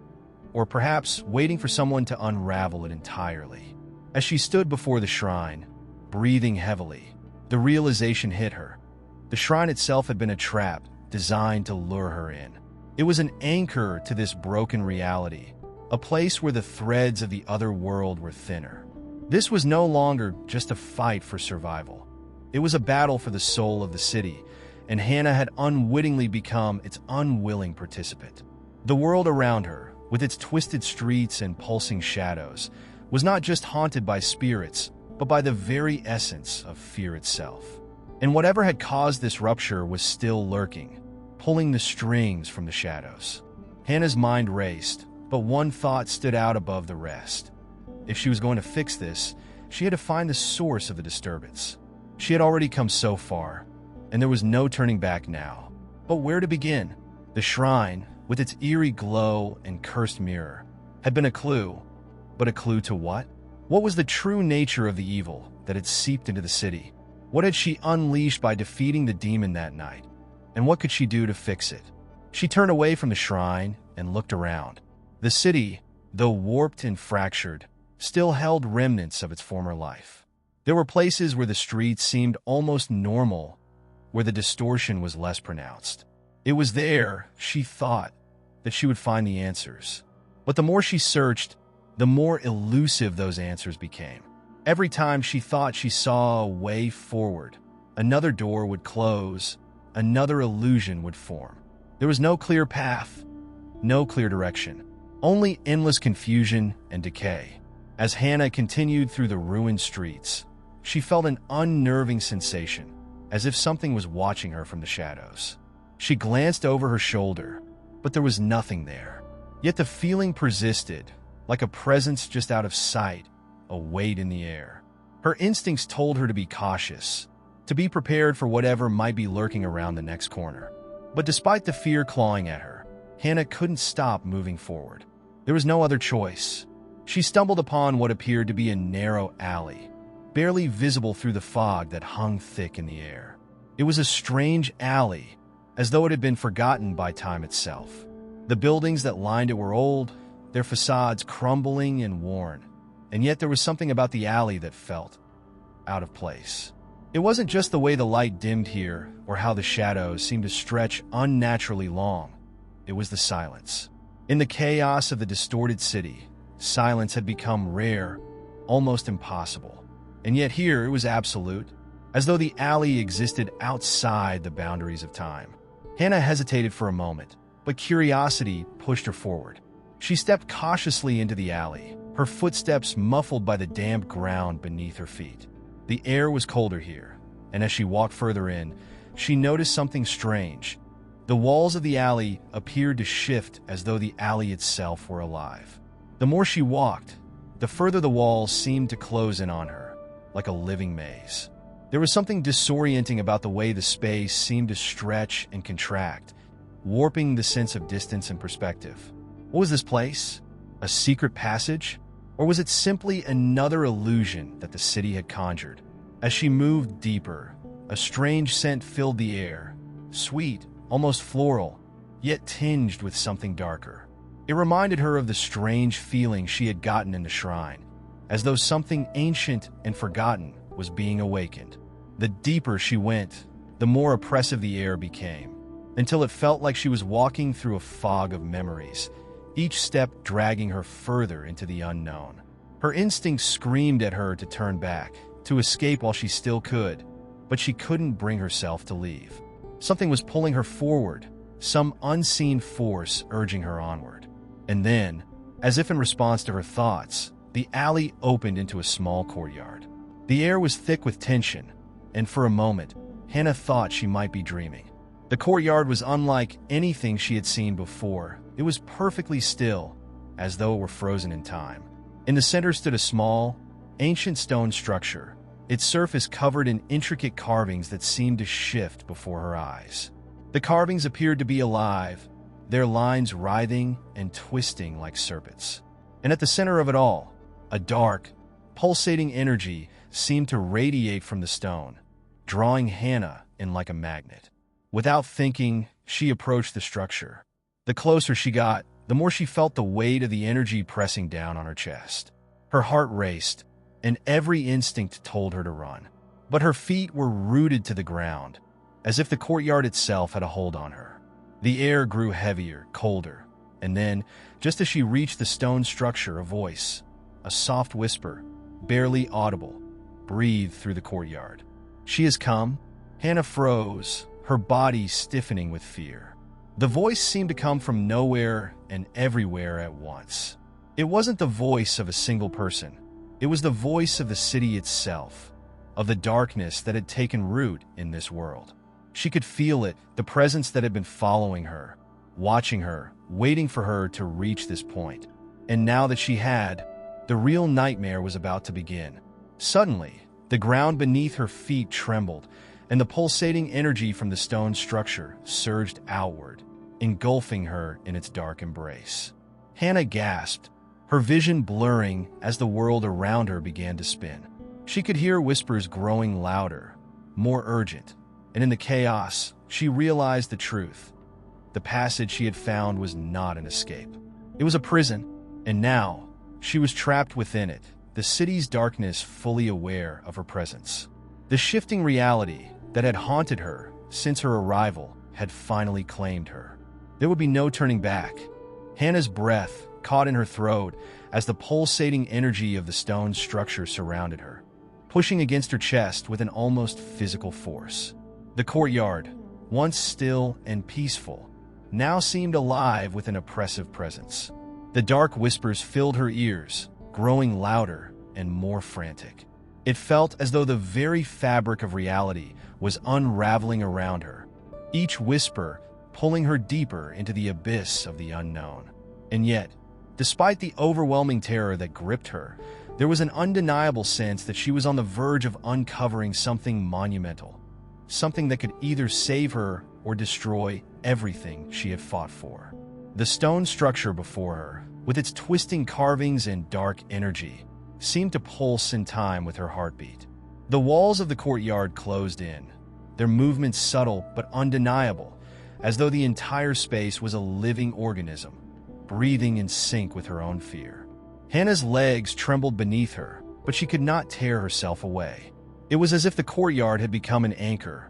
or perhaps waiting for someone to unravel it entirely. As she stood before the shrine, breathing heavily, the realization hit her. The shrine itself had been a trap designed to lure her in. It was an anchor to this broken reality, a place where the threads of the other world were thinner. This was no longer just a fight for survival. It was a battle for the soul of the city, and Hannah had unwittingly become its unwilling participant. The world around her, with its twisted streets and pulsing shadows, was not just haunted by spirits, but by the very essence of fear itself. And whatever had caused this rupture was still lurking, pulling the strings from the shadows. Hannah's mind raced, but one thought stood out above the rest. If she was going to fix this, she had to find the source of the disturbance. She had already come so far, and there was no turning back now. But where to begin? The shrine, with its eerie glow and cursed mirror, had been a clue. But a clue to what? What was the true nature of the evil that had seeped into the city? What had she unleashed by defeating the demon that night? And what could she do to fix it? She turned away from the shrine and looked around. The city, though warped and fractured, still held remnants of its former life. There were places where the streets seemed almost normal, where the distortion was less pronounced. It was there, she thought, that she would find the answers. But the more she searched, the more elusive those answers became. Every time she thought she saw a way forward, another door would close, another illusion would form. There was no clear path, no clear direction, only endless confusion and decay. As Hannah continued through the ruined streets, she felt an unnerving sensation, as if something was watching her from the shadows. She glanced over her shoulder, but there was nothing there. Yet the feeling persisted, like a presence just out of sight, a weight in the air. Her instincts told her to be cautious, to be prepared for whatever might be lurking around the next corner. But despite the fear clawing at her, Hannah couldn't stop moving forward. There was no other choice. She stumbled upon what appeared to be a narrow alley, barely visible through the fog that hung thick in the air. It was a strange alley, as though it had been forgotten by time itself. The buildings that lined it were old, their facades crumbling and worn, and yet there was something about the alley that felt out of place. It wasn't just the way the light dimmed here or how the shadows seemed to stretch unnaturally long. It was the silence. In the chaos of the distorted city, silence had become rare, almost impossible. And yet here it was absolute, as though the alley existed outside the boundaries of time. Hannah hesitated for a moment, but curiosity pushed her forward. She stepped cautiously into the alley, her footsteps muffled by the damp ground beneath her feet. The air was colder here, and as she walked further in, she noticed something strange. The walls of the alley appeared to shift as though the alley itself were alive. The more she walked, the further the walls seemed to close in on her, like a living maze. There was something disorienting about the way the space seemed to stretch and contract, warping the sense of distance and perspective. What was this place? A secret passage? Or was it simply another illusion that the city had conjured? As she moved deeper, a strange scent filled the air, sweet, almost floral, yet tinged with something darker. It reminded her of the strange feeling she had gotten in the shrine, as though something ancient and forgotten was being awakened. The deeper she went, the more oppressive the air became, until it felt like she was walking through a fog of memories, each step dragging her further into the unknown. Her instincts screamed at her to turn back, to escape while she still could, but she couldn't bring herself to leave. Something was pulling her forward, some unseen force urging her onward. And then, as if in response to her thoughts, the alley opened into a small courtyard. The air was thick with tension, and for a moment, Hannah thought she might be dreaming. The courtyard was unlike anything she had seen before. It was perfectly still, as though it were frozen in time. In the center stood a small, ancient stone structure, its surface covered in intricate carvings that seemed to shift before her eyes. The carvings appeared to be alive, their lines writhing and twisting like serpents. And at the center of it all, a dark, pulsating energy seemed to radiate from the stone, drawing Hannah in like a magnet. Without thinking, she approached the structure. The closer she got, the more she felt the weight of the energy pressing down on her chest. Her heart raced, and every instinct told her to run. But her feet were rooted to the ground, as if the courtyard itself had a hold on her. The air grew heavier, colder, and then, just as she reached the stone structure, a soft whisper, barely audible, breathed through the courtyard. "She has come?" Hannah froze, her body stiffening with fear. The voice seemed to come from nowhere and everywhere at once. It wasn't the voice of a single person. It was the voice of the city itself, of the darkness that had taken root in this world. She could feel it, the presence that had been following her, watching her, waiting for her to reach this point. And now that she had, the real nightmare was about to begin. Suddenly, the ground beneath her feet trembled, and the pulsating energy from the stone structure surged outward, engulfing her in its dark embrace. Hannah gasped, her vision blurring as the world around her began to spin. She could hear whispers growing louder, more urgent, and in the chaos, she realized the truth. The passage she had found was not an escape. It was a prison, and now she was trapped within it, the city's darkness fully aware of her presence. The shifting reality that had haunted her since her arrival had finally claimed her. There would be no turning back. Hannah's breath caught in her throat as the pulsating energy of the stone structure surrounded her, pushing against her chest with an almost physical force. The courtyard, once still and peaceful, now seemed alive with an oppressive presence. The dark whispers filled her ears, growing louder and more frantic. It felt as though the very fabric of reality was unraveling around her, each whisper pulling her deeper into the abyss of the unknown. And yet, despite the overwhelming terror that gripped her, there was an undeniable sense that she was on the verge of uncovering something monumental, something that could either save her or destroy everything she had fought for. The stone structure before her, with its twisting carvings and dark energy, seemed to pulse in time with her heartbeat. The walls of the courtyard closed in, their movements subtle but undeniable, as though the entire space was a living organism, breathing in sync with her own fear. Hannah's legs trembled beneath her, but she could not tear herself away. It was as if the courtyard had become an anchor,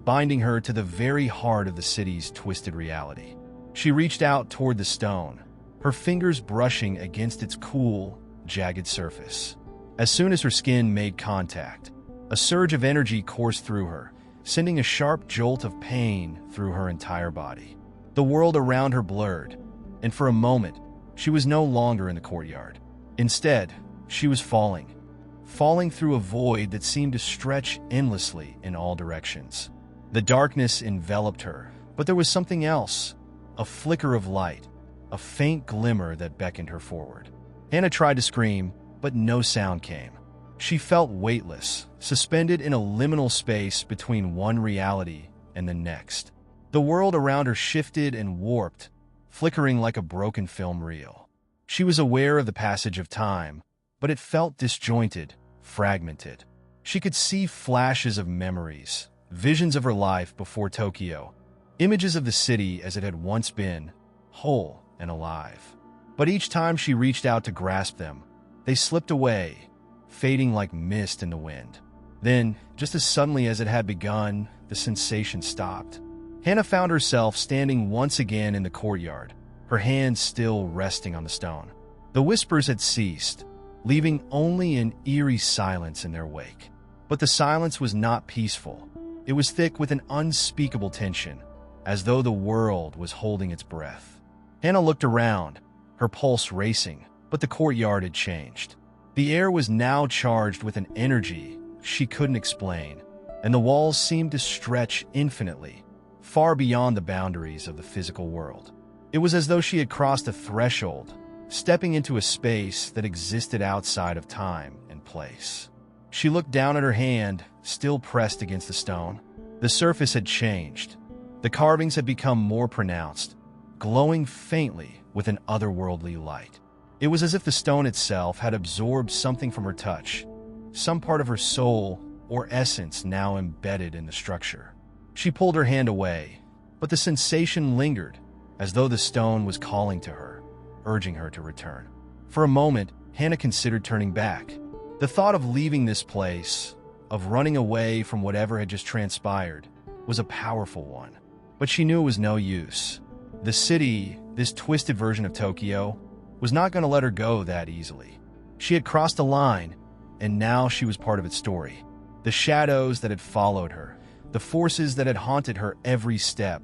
binding her to the very heart of the city's twisted reality. She reached out toward the stone, her fingers brushing against its cool, jagged surface. As soon as her skin made contact, a surge of energy coursed through her, sending a sharp jolt of pain through her entire body. The world around her blurred, and for a moment, she was no longer in the courtyard. Instead, she was falling through a void that seemed to stretch endlessly in all directions. The darkness enveloped her, but there was something else, a flicker of light, a faint glimmer that beckoned her forward. Hannah tried to scream, but no sound came. She felt weightless, suspended in a liminal space between one reality and the next. The world around her shifted and warped, flickering like a broken film reel. She was aware of the passage of time, but it felt disjointed, fragmented. She could see flashes of memories, visions of her life before Tokyo, images of the city as it had once been, whole and alive. But each time she reached out to grasp them, they slipped away, fading like mist in the wind. Then, just as suddenly as it had begun, the sensation stopped. Hana found herself standing once again in the courtyard, her hands still resting on the stone. The whispers had ceased, leaving only an eerie silence in their wake. But the silence was not peaceful. It was thick with an unspeakable tension, as though the world was holding its breath. Hana looked around, her pulse racing, but the courtyard had changed. The air was now charged with an energy she couldn't explain, and the walls seemed to stretch infinitely, far beyond the boundaries of the physical world. It was as though she had crossed a threshold, stepping into a space that existed outside of time and place. She looked down at her hand, still pressed against the stone. The surface had changed. The carvings had become more pronounced, glowing faintly with an otherworldly light. It was as if the stone itself had absorbed something from her touch, some part of her soul or essence now embedded in the structure. She pulled her hand away, but the sensation lingered, as though the stone was calling to her, urging her to return. For a moment, Hana considered turning back. The thought of leaving this place, of running away from whatever had just transpired, was a powerful one. But she knew it was no use. The city, this twisted version of Tokyo, was not going to let her go that easily. She had crossed a line, and now she was part of its story. The shadows that had followed her, the forces that had haunted her every step,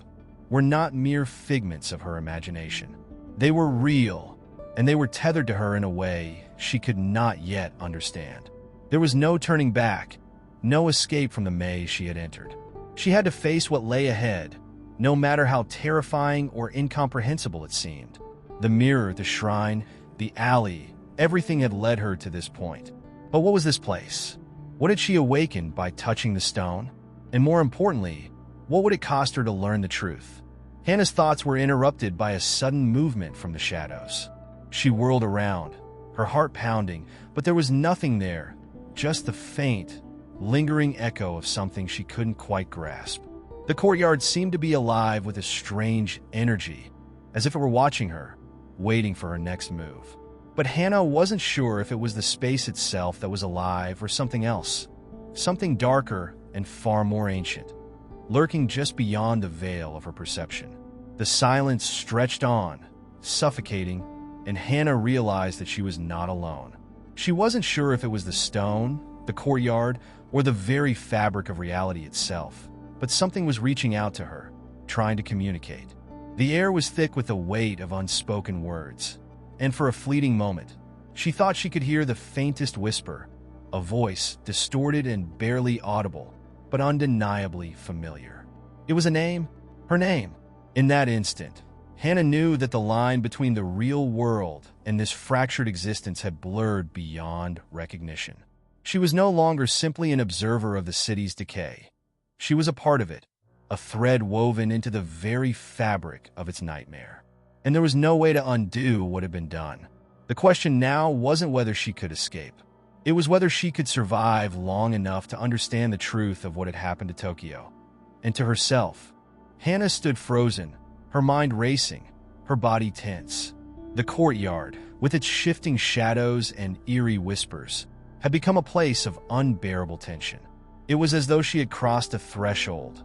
were not mere figments of her imagination. They were real, and they were tethered to her in a way she could not yet understand. There was no turning back, no escape from the maze she had entered. She had to face what lay ahead, no matter how terrifying or incomprehensible it seemed. The mirror, the shrine, the alley, everything had led her to this point. But what was this place? What had she awakened by touching the stone? And more importantly, what would it cost her to learn the truth? Hana's thoughts were interrupted by a sudden movement from the shadows. She whirled around, her heart pounding, but there was nothing there, just the faint, lingering echo of something she couldn't quite grasp. The courtyard seemed to be alive with a strange energy, as if it were watching her, waiting for her next move. But Hana wasn't sure if it was the space itself that was alive or something else, something darker and far more ancient, lurking just beyond the veil of her perception. The silence stretched on, suffocating, and Hana realized that she was not alone. She wasn't sure if it was the stone, the courtyard, or the very fabric of reality itself, but something was reaching out to her, trying to communicate. The air was thick with the weight of unspoken words, and for a fleeting moment, she thought she could hear the faintest whisper, a voice distorted and barely audible, but undeniably familiar. It was a name, her name. In that instant, Hana knew that the line between the real world and this fractured existence had blurred beyond recognition. She was no longer simply an observer of the city's decay. She was a part of it, a thread woven into the very fabric of its nightmare. And there was no way to undo what had been done. The question now wasn't whether she could escape. It was whether she could survive long enough to understand the truth of what had happened to Tokyo. And to herself, Hana stood frozen, her mind racing, her body tense. The courtyard, with its shifting shadows and eerie whispers, had become a place of unbearable tension. It was as though she had crossed a threshold,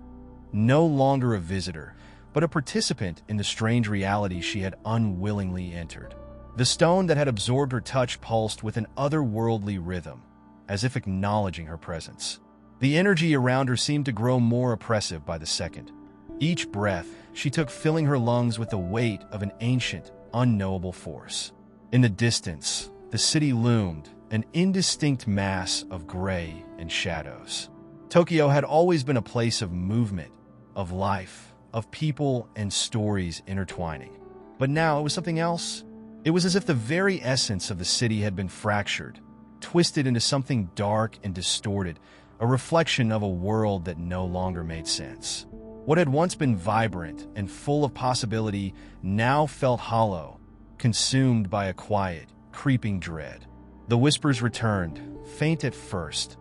no longer a visitor, but a participant in the strange reality she had unwillingly entered. The stone that had absorbed her touch pulsed with an otherworldly rhythm, as if acknowledging her presence. The energy around her seemed to grow more oppressive by the second. Each breath she took filling her lungs with the weight of an ancient, unknowable force. In the distance, the city loomed, an indistinct mass of gray and shadows. Tokyo had always been a place of movement, of life, of people and stories intertwining. But now it was something else. It was as if the very essence of the city had been fractured, twisted into something dark and distorted, a reflection of a world that no longer made sense. What had once been vibrant and full of possibility now felt hollow, consumed by a quiet, creeping dread. The whispers returned, faint at first,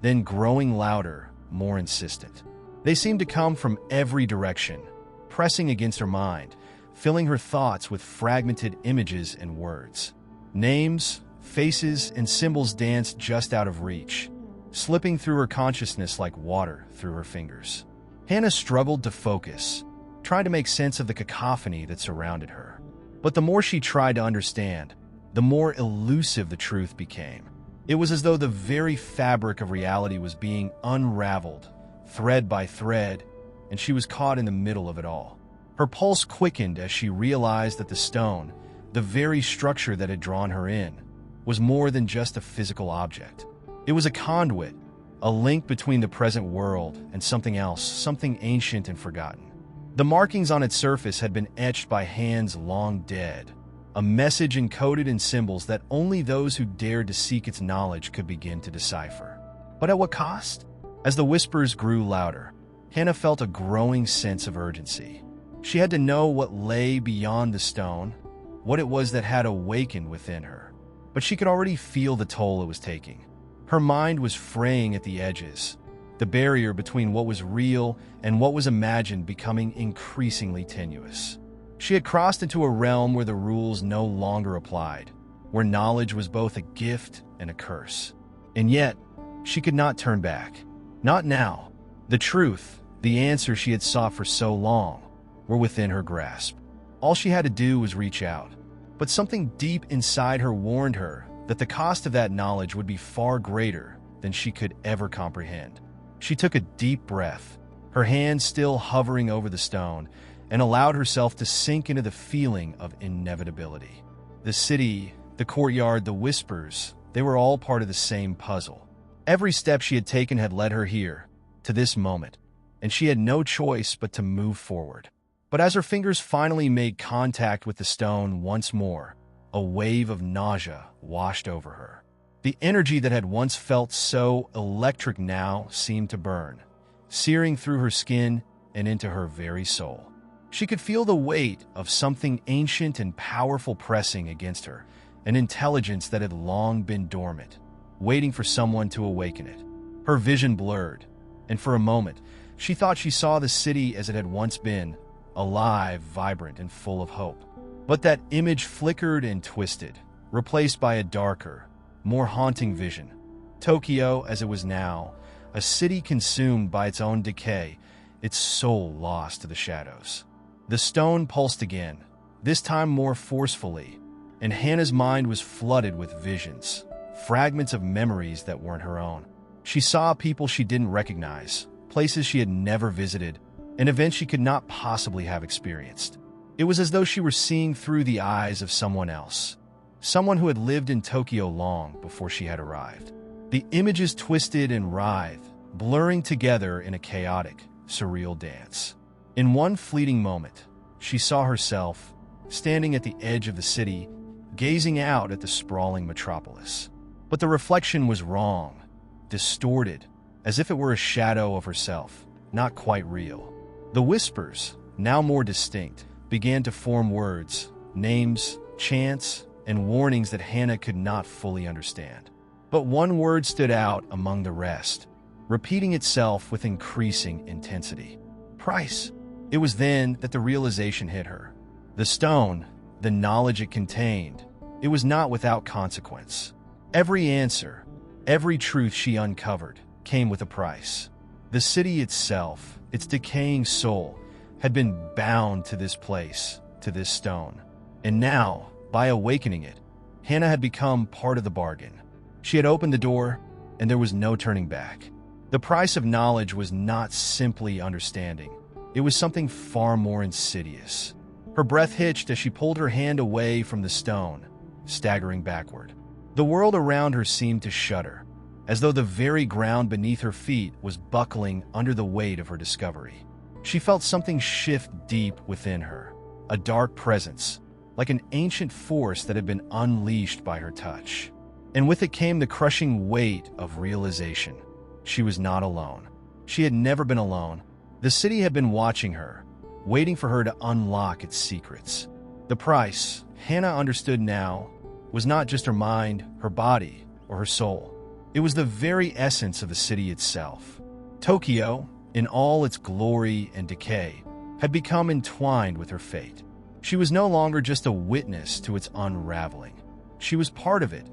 then growing louder, more insistent. They seemed to come from every direction, pressing against her mind, filling her thoughts with fragmented images and words. Names, faces, and symbols danced just out of reach, slipping through her consciousness like water through her fingers. Hannah struggled to focus, trying to make sense of the cacophony that surrounded her. But the more she tried to understand, the more elusive the truth became. It was as though the very fabric of reality was being unraveled, thread by thread, and she was caught in the middle of it all. Her pulse quickened as she realized that the stone, the very structure that had drawn her in, was more than just a physical object. It was a conduit, a link between the present world and something else, something ancient and forgotten. The markings on its surface had been etched by hands long dead, a message encoded in symbols that only those who dared to seek its knowledge could begin to decipher. But at what cost? As the whispers grew louder, Hannah felt a growing sense of urgency. She had to know what lay beyond the stone, what it was that had awakened within her. But she could already feel the toll it was taking. Her mind was fraying at the edges, the barrier between what was real and what was imagined becoming increasingly tenuous. She had crossed into a realm where the rules no longer applied, where knowledge was both a gift and a curse. And yet, she could not turn back. Not now. The truth, the answer she had sought for so long, were within her grasp. All she had to do was reach out. But something deep inside her warned her that the cost of that knowledge would be far greater than she could ever comprehend. She took a deep breath, her hand still hovering over the stone, and allowed herself to sink into the feeling of inevitability. The city, the courtyard, the whispers, they were all part of the same puzzle. Every step she had taken had led her here, to this moment, and she had no choice but to move forward. But as her fingers finally made contact with the stone once more, a wave of nausea washed over her. The energy that had once felt so electric now seemed to burn, searing through her skin and into her very soul. She could feel the weight of something ancient and powerful pressing against her, an intelligence that had long been dormant, waiting for someone to awaken it. Her vision blurred, and for a moment, she thought she saw the city as it had once been, alive, vibrant, and full of hope. But that image flickered and twisted, replaced by a darker, more haunting vision. Tokyo, as it was now, a city consumed by its own decay, its soul lost to the shadows. The stone pulsed again, this time more forcefully, and Hannah's mind was flooded with visions, fragments of memories that weren't her own. She saw people she didn't recognize, places she had never visited, and events she could not possibly have experienced. It was as though she were seeing through the eyes of someone else, someone who had lived in Tokyo long before she had arrived. The images twisted and writhed, blurring together in a chaotic, surreal dance. In one fleeting moment, she saw herself standing at the edge of the city, gazing out at the sprawling metropolis. But the reflection was wrong, distorted, as if it were a shadow of herself, not quite real. The whispers, now more distinct, began to form words, names, chants, and warnings that Hannah could not fully understand. But one word stood out among the rest, repeating itself with increasing intensity. Price. It was then that the realization hit her. The stone, the knowledge it contained, it was not without consequence. Every answer, every truth she uncovered, came with a price. The city itself, its decaying soul, had been bound to this place, to this stone. And now, by awakening it, Hannah had become part of the bargain. She had opened the door, and there was no turning back. The price of knowledge was not simply understanding. It was something far more insidious. Her breath hitched as she pulled her hand away from the stone, staggering backward. The world around her seemed to shudder, as though the very ground beneath her feet was buckling under the weight of her discovery. She felt something shift deep within her, a dark presence, like an ancient force that had been unleashed by her touch. And with it came the crushing weight of realization. She was not alone. She had never been alone. The city had been watching her, waiting for her to unlock its secrets. The price, Hannah understood now, was not just her mind, her body, or her soul. It was the very essence of the city itself. Tokyo, in all its glory and decay, had become entwined with her fate. She was no longer just a witness to its unraveling. She was part of it,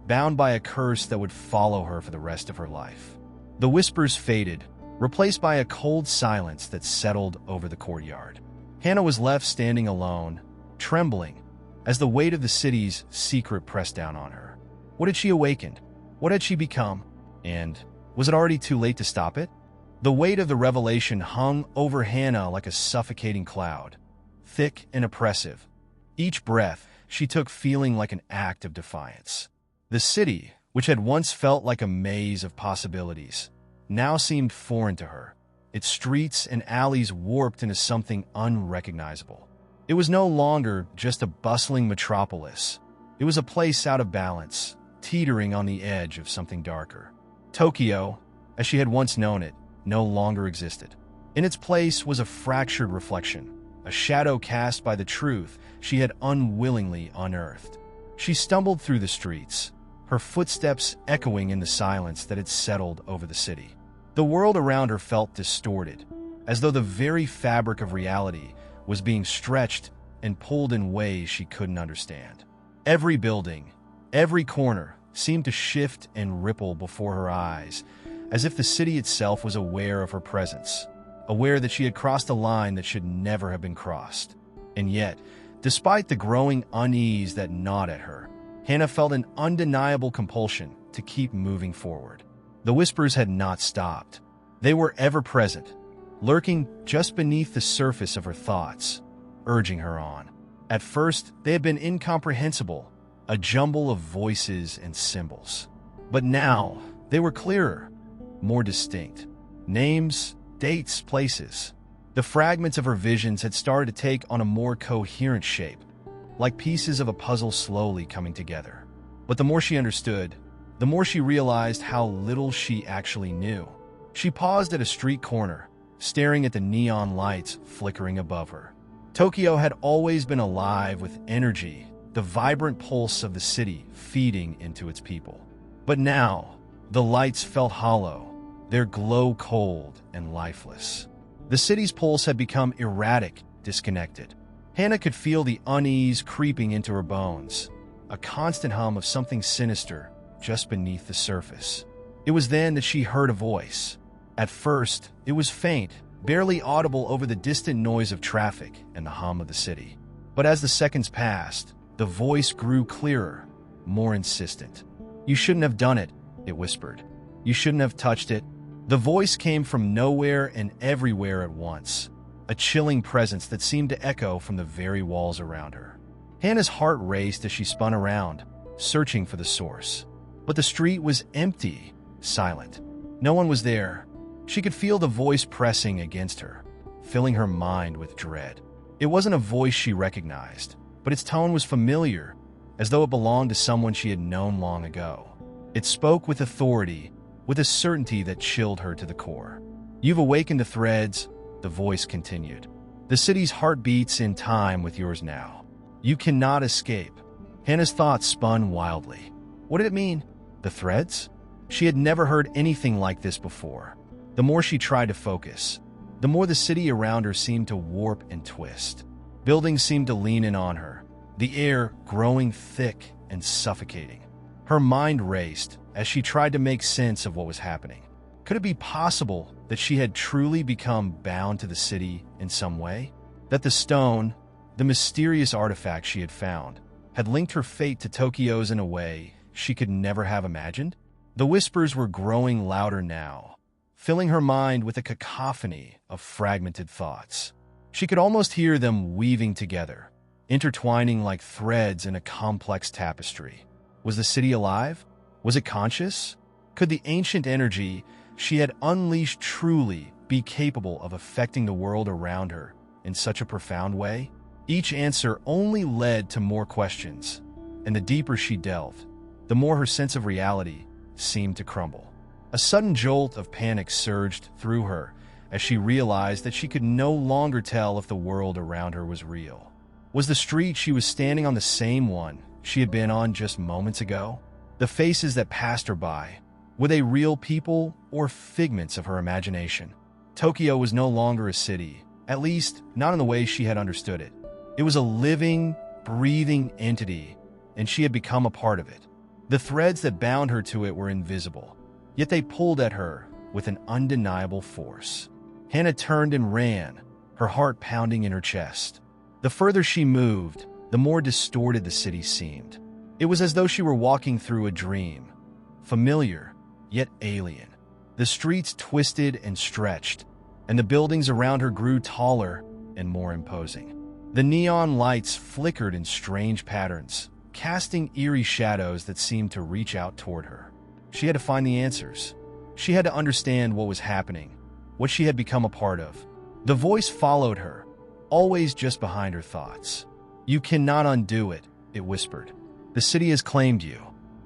bound by a curse that would follow her for the rest of her life. The whispers faded, replaced by a cold silence that settled over the courtyard. Hannah was left standing alone, trembling, as the weight of the city's secret pressed down on her. What had she awakened? What had she become? And was it already too late to stop it? The weight of the revelation hung over Hannah like a suffocating cloud, thick and oppressive. Each breath she took feeling like an act of defiance. The city, which had once felt like a maze of possibilities, now seemed foreign to her, its streets and alleys warped into something unrecognizable. It was no longer just a bustling metropolis. It was a place out of balance, teetering on the edge of something darker. Tokyo, as she had once known it, no longer existed. In its place was a fractured reflection, a shadow cast by the truth she had unwillingly unearthed. She stumbled through the streets, her footsteps echoing in the silence that had settled over the city. The world around her felt distorted, as though the very fabric of reality was being stretched and pulled in ways she couldn't understand. Every building, every corner seemed to shift and ripple before her eyes, as if the city itself was aware of her presence, aware that she had crossed a line that should never have been crossed. And yet, despite the growing unease that gnawed at her, Hannah felt an undeniable compulsion to keep moving forward. The whispers had not stopped. They were ever present, lurking just beneath the surface of her thoughts, urging her on. At first, they had been incomprehensible, a jumble of voices and symbols. But now, they were clearer, more distinct. Names, dates, places. The fragments of her visions had started to take on a more coherent shape, like pieces of a puzzle slowly coming together. But the more she understood, the more she realized how little she actually knew. She paused at a street corner, staring at the neon lights flickering above her. Tokyo had always been alive with energy, the vibrant pulse of the city feeding into its people. But now, the lights felt hollow, their glow cold and lifeless. The city's pulse had become erratic, disconnected. Hannah could feel the unease creeping into her bones, a constant hum of something sinister just beneath the surface. It was then that she heard a voice. At first, it was faint, barely audible over the distant noise of traffic and the hum of the city. But as the seconds passed, the voice grew clearer, more insistent. "You shouldn't have done it," it whispered. "You shouldn't have touched it." The voice came from nowhere and everywhere at once, a chilling presence that seemed to echo from the very walls around her. Hannah's heart raced as she spun around, searching for the source. But the street was empty, silent. No one was there. She could feel the voice pressing against her, filling her mind with dread. It wasn't a voice she recognized, but its tone was familiar, as though it belonged to someone she had known long ago. It spoke with authority, with a certainty that chilled her to the core. "You've awakened the threads," the voice continued. "The city's heart beats in time with yours now. You cannot escape." Hannah's thoughts spun wildly. What did it mean? The threads? She had never heard anything like this before. The more she tried to focus, the more the city around her seemed to warp and twist. Buildings seemed to lean in on her, the air growing thick and suffocating. Her mind raced as she tried to make sense of what was happening. Could it be possible that she had truly become bound to the city in some way? That the stone, the mysterious artifact she had found, had linked her fate to Tokyo's in a way she could never have imagined? The whispers were growing louder now, filling her mind with a cacophony of fragmented thoughts. She could almost hear them weaving together, intertwining like threads in a complex tapestry. Was the city alive? Was it conscious? Could the ancient energy she had unleashed truly be capable of affecting the world around her in such a profound way? Each answer only led to more questions, and the deeper she delved, the more her sense of reality seemed to crumble. A sudden jolt of panic surged through her as she realized that she could no longer tell if the world around her was real. Was the street she was standing on the same one she had been on just moments ago? The faces that passed her by, Were they real people or figments of her imagination? Tokyo was no longer a city, at least not in the way she had understood it. It was a living, breathing entity, and she had become a part of it. The threads that bound her to it were invisible, yet they pulled at her with an undeniable force. Hana turned and ran, her heart pounding in her chest. The further she moved, the more distorted the city seemed. It was as though she were walking through a dream, familiar, yet alien. The streets twisted and stretched, and the buildings around her grew taller and more imposing. The neon lights flickered in strange patterns, casting eerie shadows that seemed to reach out toward her. She had to find the answers. She had to understand what was happening, what she had become a part of. The voice followed her, always just behind her thoughts. "You cannot undo it," it whispered. "The city has claimed you.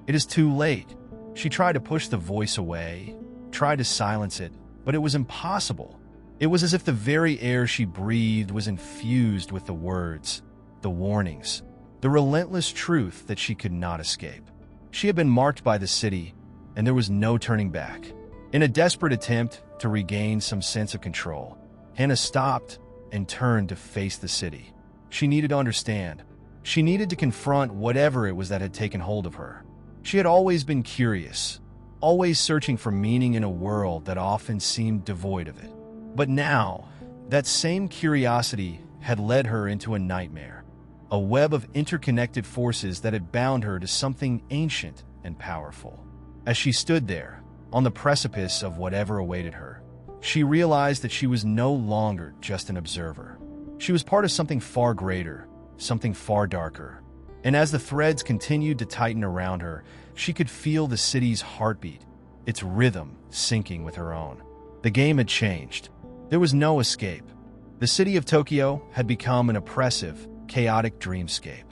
It is too late." She tried to push the voice away, tried to silence it, but it was impossible. It was as if the very air she breathed was infused with the words, the warnings, the relentless truth that she could not escape. She had been marked by the city, and there was no turning back. In a desperate attempt to regain some sense of control, Hana stopped and turned to face the city. She needed to understand. She needed to confront whatever it was that had taken hold of her. She had always been curious, always searching for meaning in a world that often seemed devoid of it. But now, that same curiosity had led her into a nightmare, a web of interconnected forces that had bound her to something ancient and powerful. As she stood there, on the precipice of whatever awaited her, she realized that she was no longer just an observer. She was part of something far greater, something far darker. And as the threads continued to tighten around her, she could feel the city's heartbeat, its rhythm syncing with her own. The game had changed. There was no escape. The city of Tokyo had become an oppressive, chaotic dreamscape.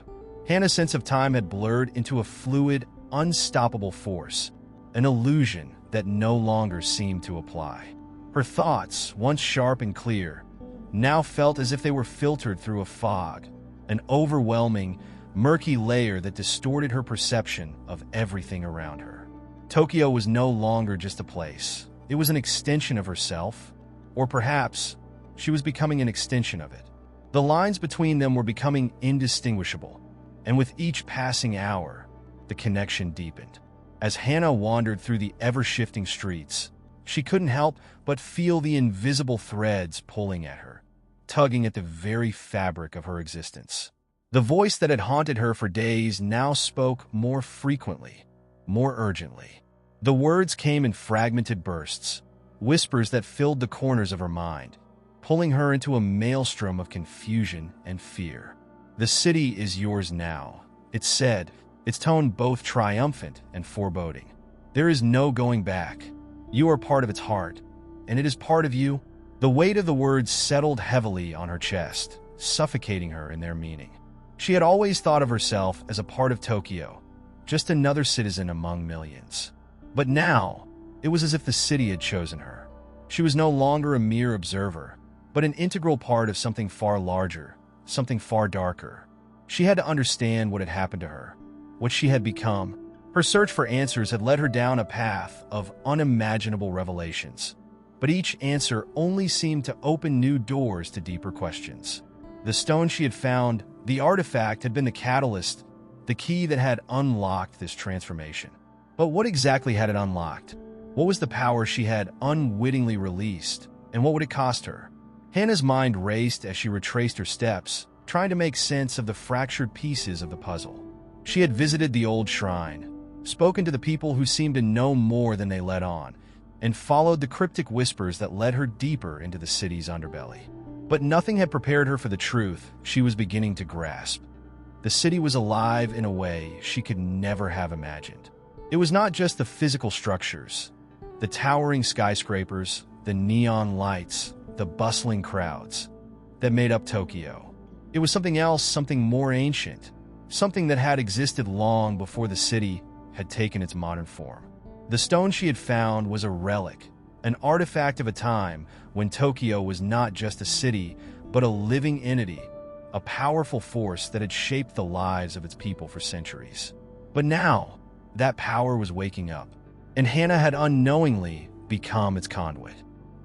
Hana's sense of time had blurred into a fluid, unstoppable force, an illusion that no longer seemed to apply. Her thoughts, once sharp and clear, now felt as if they were filtered through a fog, an overwhelming, murky layer that distorted her perception of everything around her. Tokyo was no longer just a place. It was an extension of herself, or perhaps she was becoming an extension of it. The lines between them were becoming indistinguishable, and with each passing hour, the connection deepened. As Hana wandered through the ever-shifting streets, she couldn't help but feel the invisible threads pulling at her, tugging at the very fabric of her existence. The voice that had haunted her for days now spoke more frequently, more urgently. The words came in fragmented bursts, whispers that filled the corners of her mind, pulling her into a maelstrom of confusion and fear. "The city is yours now," it said, its tone both triumphant and foreboding. "There is no going back. You are part of its heart, and it is part of you." The weight of the words settled heavily on her chest, suffocating her in their meaning. She had always thought of herself as a part of Tokyo, just another citizen among millions. But now, it was as if the city had chosen her. She was no longer a mere observer, but an integral part of something far larger, something far darker. She had to understand what had happened to her, what she had become. Her search for answers had led her down a path of unimaginable revelations, but each answer only seemed to open new doors to deeper questions. The stone she had found, the artifact, had been the catalyst, the key that had unlocked this transformation. But what exactly had it unlocked? What was the power she had unwittingly released, and what would it cost her? Hana's mind raced as she retraced her steps, trying to make sense of the fractured pieces of the puzzle. She had visited the old shrine, spoken to the people who seemed to know more than they let on, and followed the cryptic whispers that led her deeper into the city's underbelly. But nothing had prepared her for the truth she was beginning to grasp. The city was alive in a way she could never have imagined. It was not just the physical structures, the towering skyscrapers, the neon lights, the bustling crowds that made up Tokyo. It was something else, something more ancient, something that had existed long before the city had taken its modern form. The stone she had found was a relic, an artifact of a time when Tokyo was not just a city, but a living entity, a powerful force that had shaped the lives of its people for centuries. But now, that power was waking up. and Hannah had unknowingly become its conduit.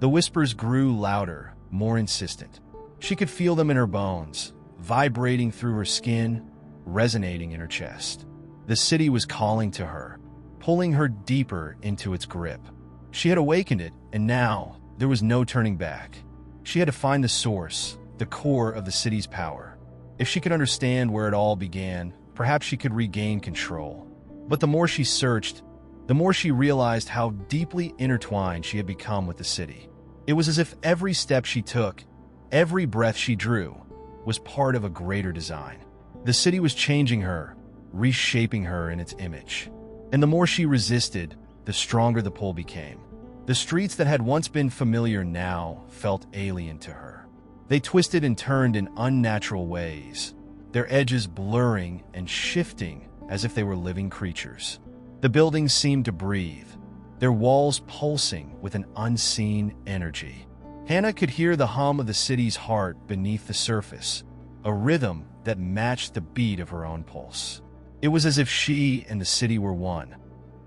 The whispers grew louder, more insistent. She could feel them in her bones, vibrating through her skin, resonating in her chest. The city was calling to her, pulling her deeper into its grip. She had awakened it, and now there was no turning back. She had to find the source, the core of the city's power. If she could understand where it all began, perhaps she could regain control. But the more she searched, the more she realized how deeply intertwined she had become with the city. It was as if every step she took, every breath she drew, was part of a greater design. The city was changing her, reshaping her in its image. And the more she resisted, the stronger the pull became. The streets that had once been familiar now felt alien to her. They twisted and turned in unnatural ways, their edges blurring and shifting as if they were living creatures. The buildings seemed to breathe, their walls pulsing with an unseen energy. Hannah could hear the hum of the city's heart beneath the surface, a rhythm that matched the beat of her own pulse. It was as if she and the city were one,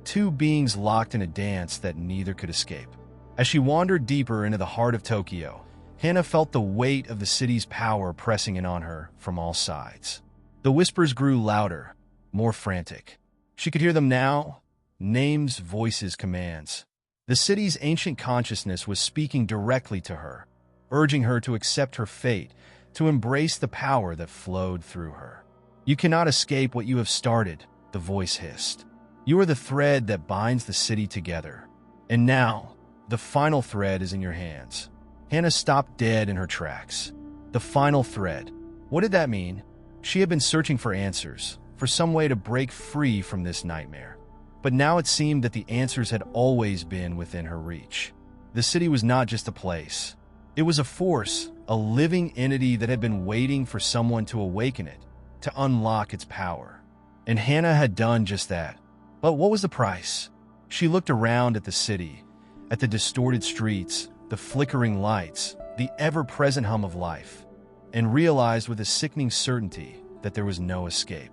two beings locked in a dance that neither could escape. As she wandered deeper into the heart of Tokyo, Hannah felt the weight of the city's power pressing in on her from all sides. The whispers grew louder, more frantic. She could hear them now, names, voices, commands. The city's ancient consciousness was speaking directly to her, urging her to accept her fate, to embrace the power that flowed through her. "You cannot escape what you have started," the voice hissed. "You are the thread that binds the city together. And now, the final thread is in your hands." Hannah stopped dead in her tracks. The final thread. What did that mean? She had been searching for answers, for some way to break free from this nightmare. But now it seemed that the answers had always been within her reach. The city was not just a place. It was a force, a living entity that had been waiting for someone to awaken it, to unlock its power. And Hannah had done just that. But what was the price? She looked around at the city, at the distorted streets, the flickering lights, the ever-present hum of life, and realized with a sickening certainty that there was no escape.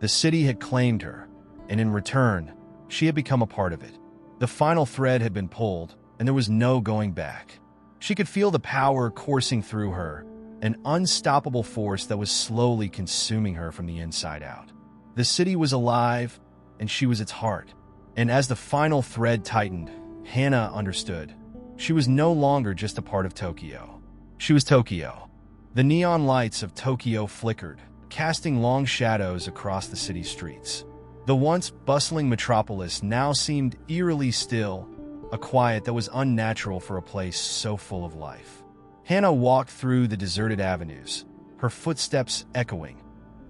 The city had claimed her, and in return, she had become a part of it. The final thread had been pulled, and there was no going back. She could feel the power coursing through her, an unstoppable force that was slowly consuming her from the inside out. The city was alive, and she was its heart. And as the final thread tightened, Hannah understood. She was no longer just a part of Tokyo. She was Tokyo. The neon lights of Tokyo flickered, casting long shadows across the city's streets. The once bustling metropolis now seemed eerily still, a quiet that was unnatural for a place so full of life. Hannah walked through the deserted avenues, her footsteps echoing,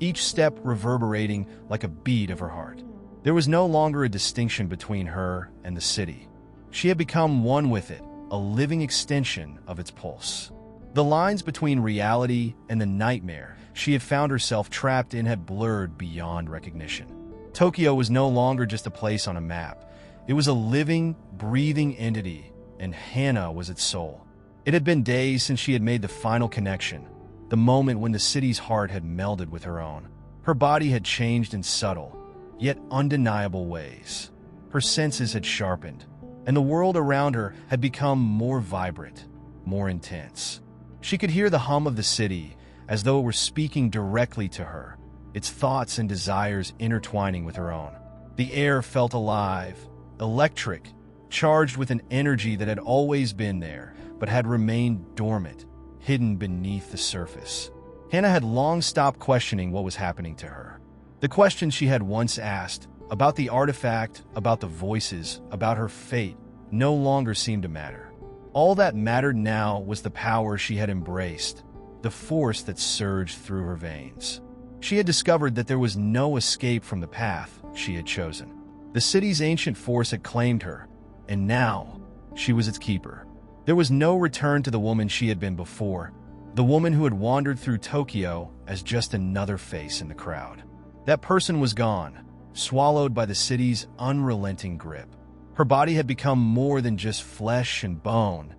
each step reverberating like a beat of her heart. There was no longer a distinction between her and the city. She had become one with it, a living extension of its pulse. The lines between reality and the nightmare she had found herself trapped in had blurred beyond recognition. Tokyo was no longer just a place on a map. It was a living, breathing entity, and Hannah was its soul. It had been days since she had made the final connection, the moment when the city's heart had melded with her own. Her body had changed in subtle, yet undeniable ways. Her senses had sharpened, and the world around her had become more vibrant, more intense. She could hear the hum of the city as though it were speaking directly to her, its thoughts and desires intertwining with her own. The air felt alive, electric, charged with an energy that had always been there, but had remained dormant, hidden beneath the surface. Hannah had long stopped questioning what was happening to her. The questions she had once asked, about the artifact, about the voices, about her fate, no longer seemed to matter. All that mattered now was the power she had embraced, the force that surged through her veins. She had discovered that there was no escape from the path she had chosen. The city's ancient force had claimed her, and now she was its keeper. There was no return to the woman she had been before, the woman who had wandered through Tokyo as just another face in the crowd. That person was gone, swallowed by the city's unrelenting grip. Her body had become more than just flesh and bone.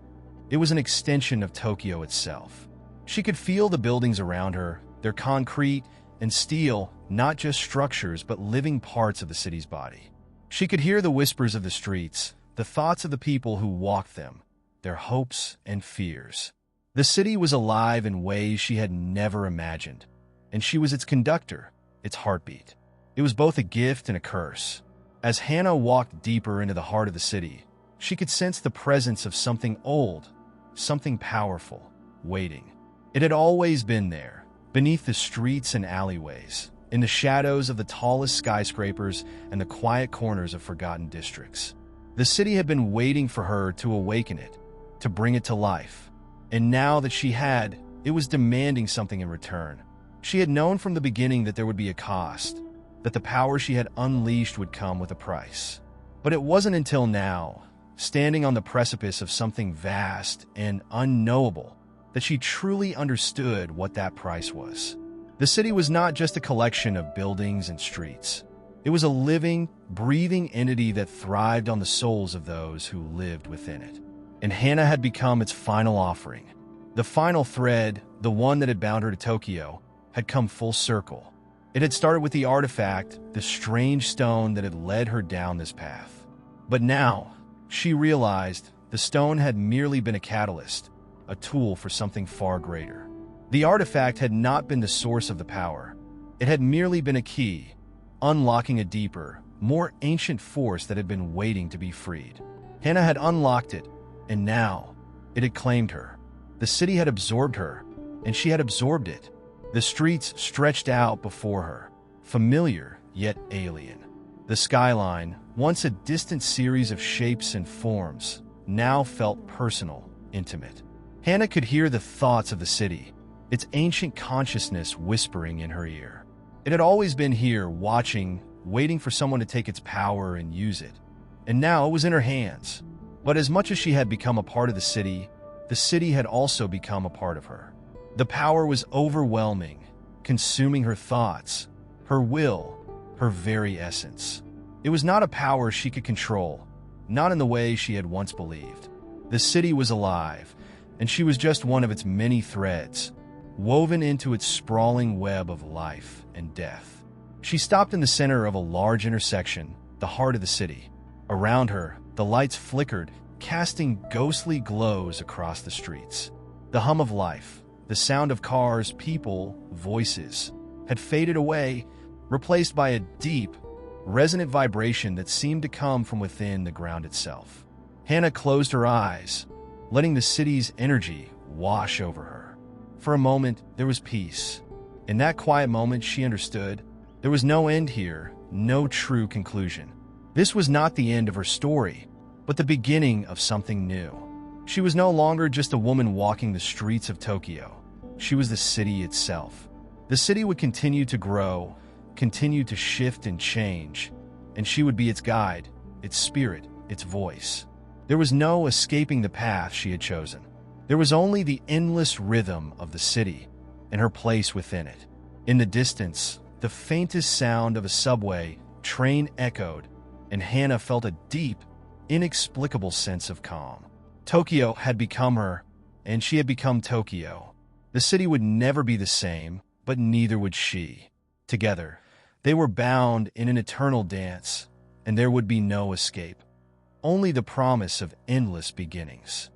It was an extension of Tokyo itself. She could feel the buildings around her, their concrete and steel, not just structures but living parts of the city's body. She could hear the whispers of the streets, the thoughts of the people who walked them, their hopes and fears. The city was alive in ways she had never imagined, and she was its conductor, its heartbeat. It was both a gift and a curse. As Hannah walked deeper into the heart of the city, she could sense the presence of something old, something powerful, waiting. It had always been there, beneath the streets and alleyways, in the shadows of the tallest skyscrapers and the quiet corners of forgotten districts. The city had been waiting for her to awaken it, to bring it to life. And now that she had, it was demanding something in return. She had known from the beginning that there would be a cost, that the power she had unleashed would come with a price. But it wasn't until now, standing on the precipice of something vast and unknowable, that she truly understood what that price was. The city was not just a collection of buildings and streets. It was a living, breathing entity that thrived on the souls of those who lived within it. And Hannah had become its final offering. The final thread, the one that had bound her to Tokyo, had come full circle. It had started with the artifact, the strange stone that had led her down this path. But now, she realized the stone had merely been a catalyst, a tool for something far greater. The artifact had not been the source of the power. It had merely been a key, unlocking a deeper, more ancient force that had been waiting to be freed. Hannah had unlocked it, and now it had claimed her. The city had absorbed her, and she had absorbed it. The streets stretched out before her, familiar yet alien. The skyline, once a distant series of shapes and forms, now felt personal, intimate. Hannah could hear the thoughts of the city, its ancient consciousness whispering in her ear. It had always been here, watching, waiting for someone to take its power and use it. And now it was in her hands. But as much as she had become a part of the city had also become a part of her. The power was overwhelming, consuming her thoughts, her will, her very essence. It was not a power she could control, not in the way she had once believed. The city was alive, and she was just one of its many threads, woven into its sprawling web of life and death. She stopped in the center of a large intersection, the heart of the city. Around her, the lights flickered, casting ghostly glows across the streets. The hum of life, the sound of cars, people, voices, had faded away, replaced by a deep, resonant vibration that seemed to come from within the ground itself. Hannah closed her eyes, letting the city's energy wash over her. For a moment, there was peace. In that quiet moment, she understood there was no end here, no true conclusion. This was not the end of her story, but the beginning of something new. She was no longer just a woman walking the streets of Tokyo. She was the city itself. The city would continue to grow, continue to shift and change, and she would be its guide, its spirit, its voice. There was no escaping the path she had chosen. There was only the endless rhythm of the city and her place within it. In the distance, the faintest sound of a subway train echoed, and Hannah felt a deep, inexplicable sense of calm. Tokyo had become her, and she had become Tokyo. The city would never be the same, but neither would she. Together, they were bound in an eternal dance, and there would be no escape. Only the promise of endless beginnings.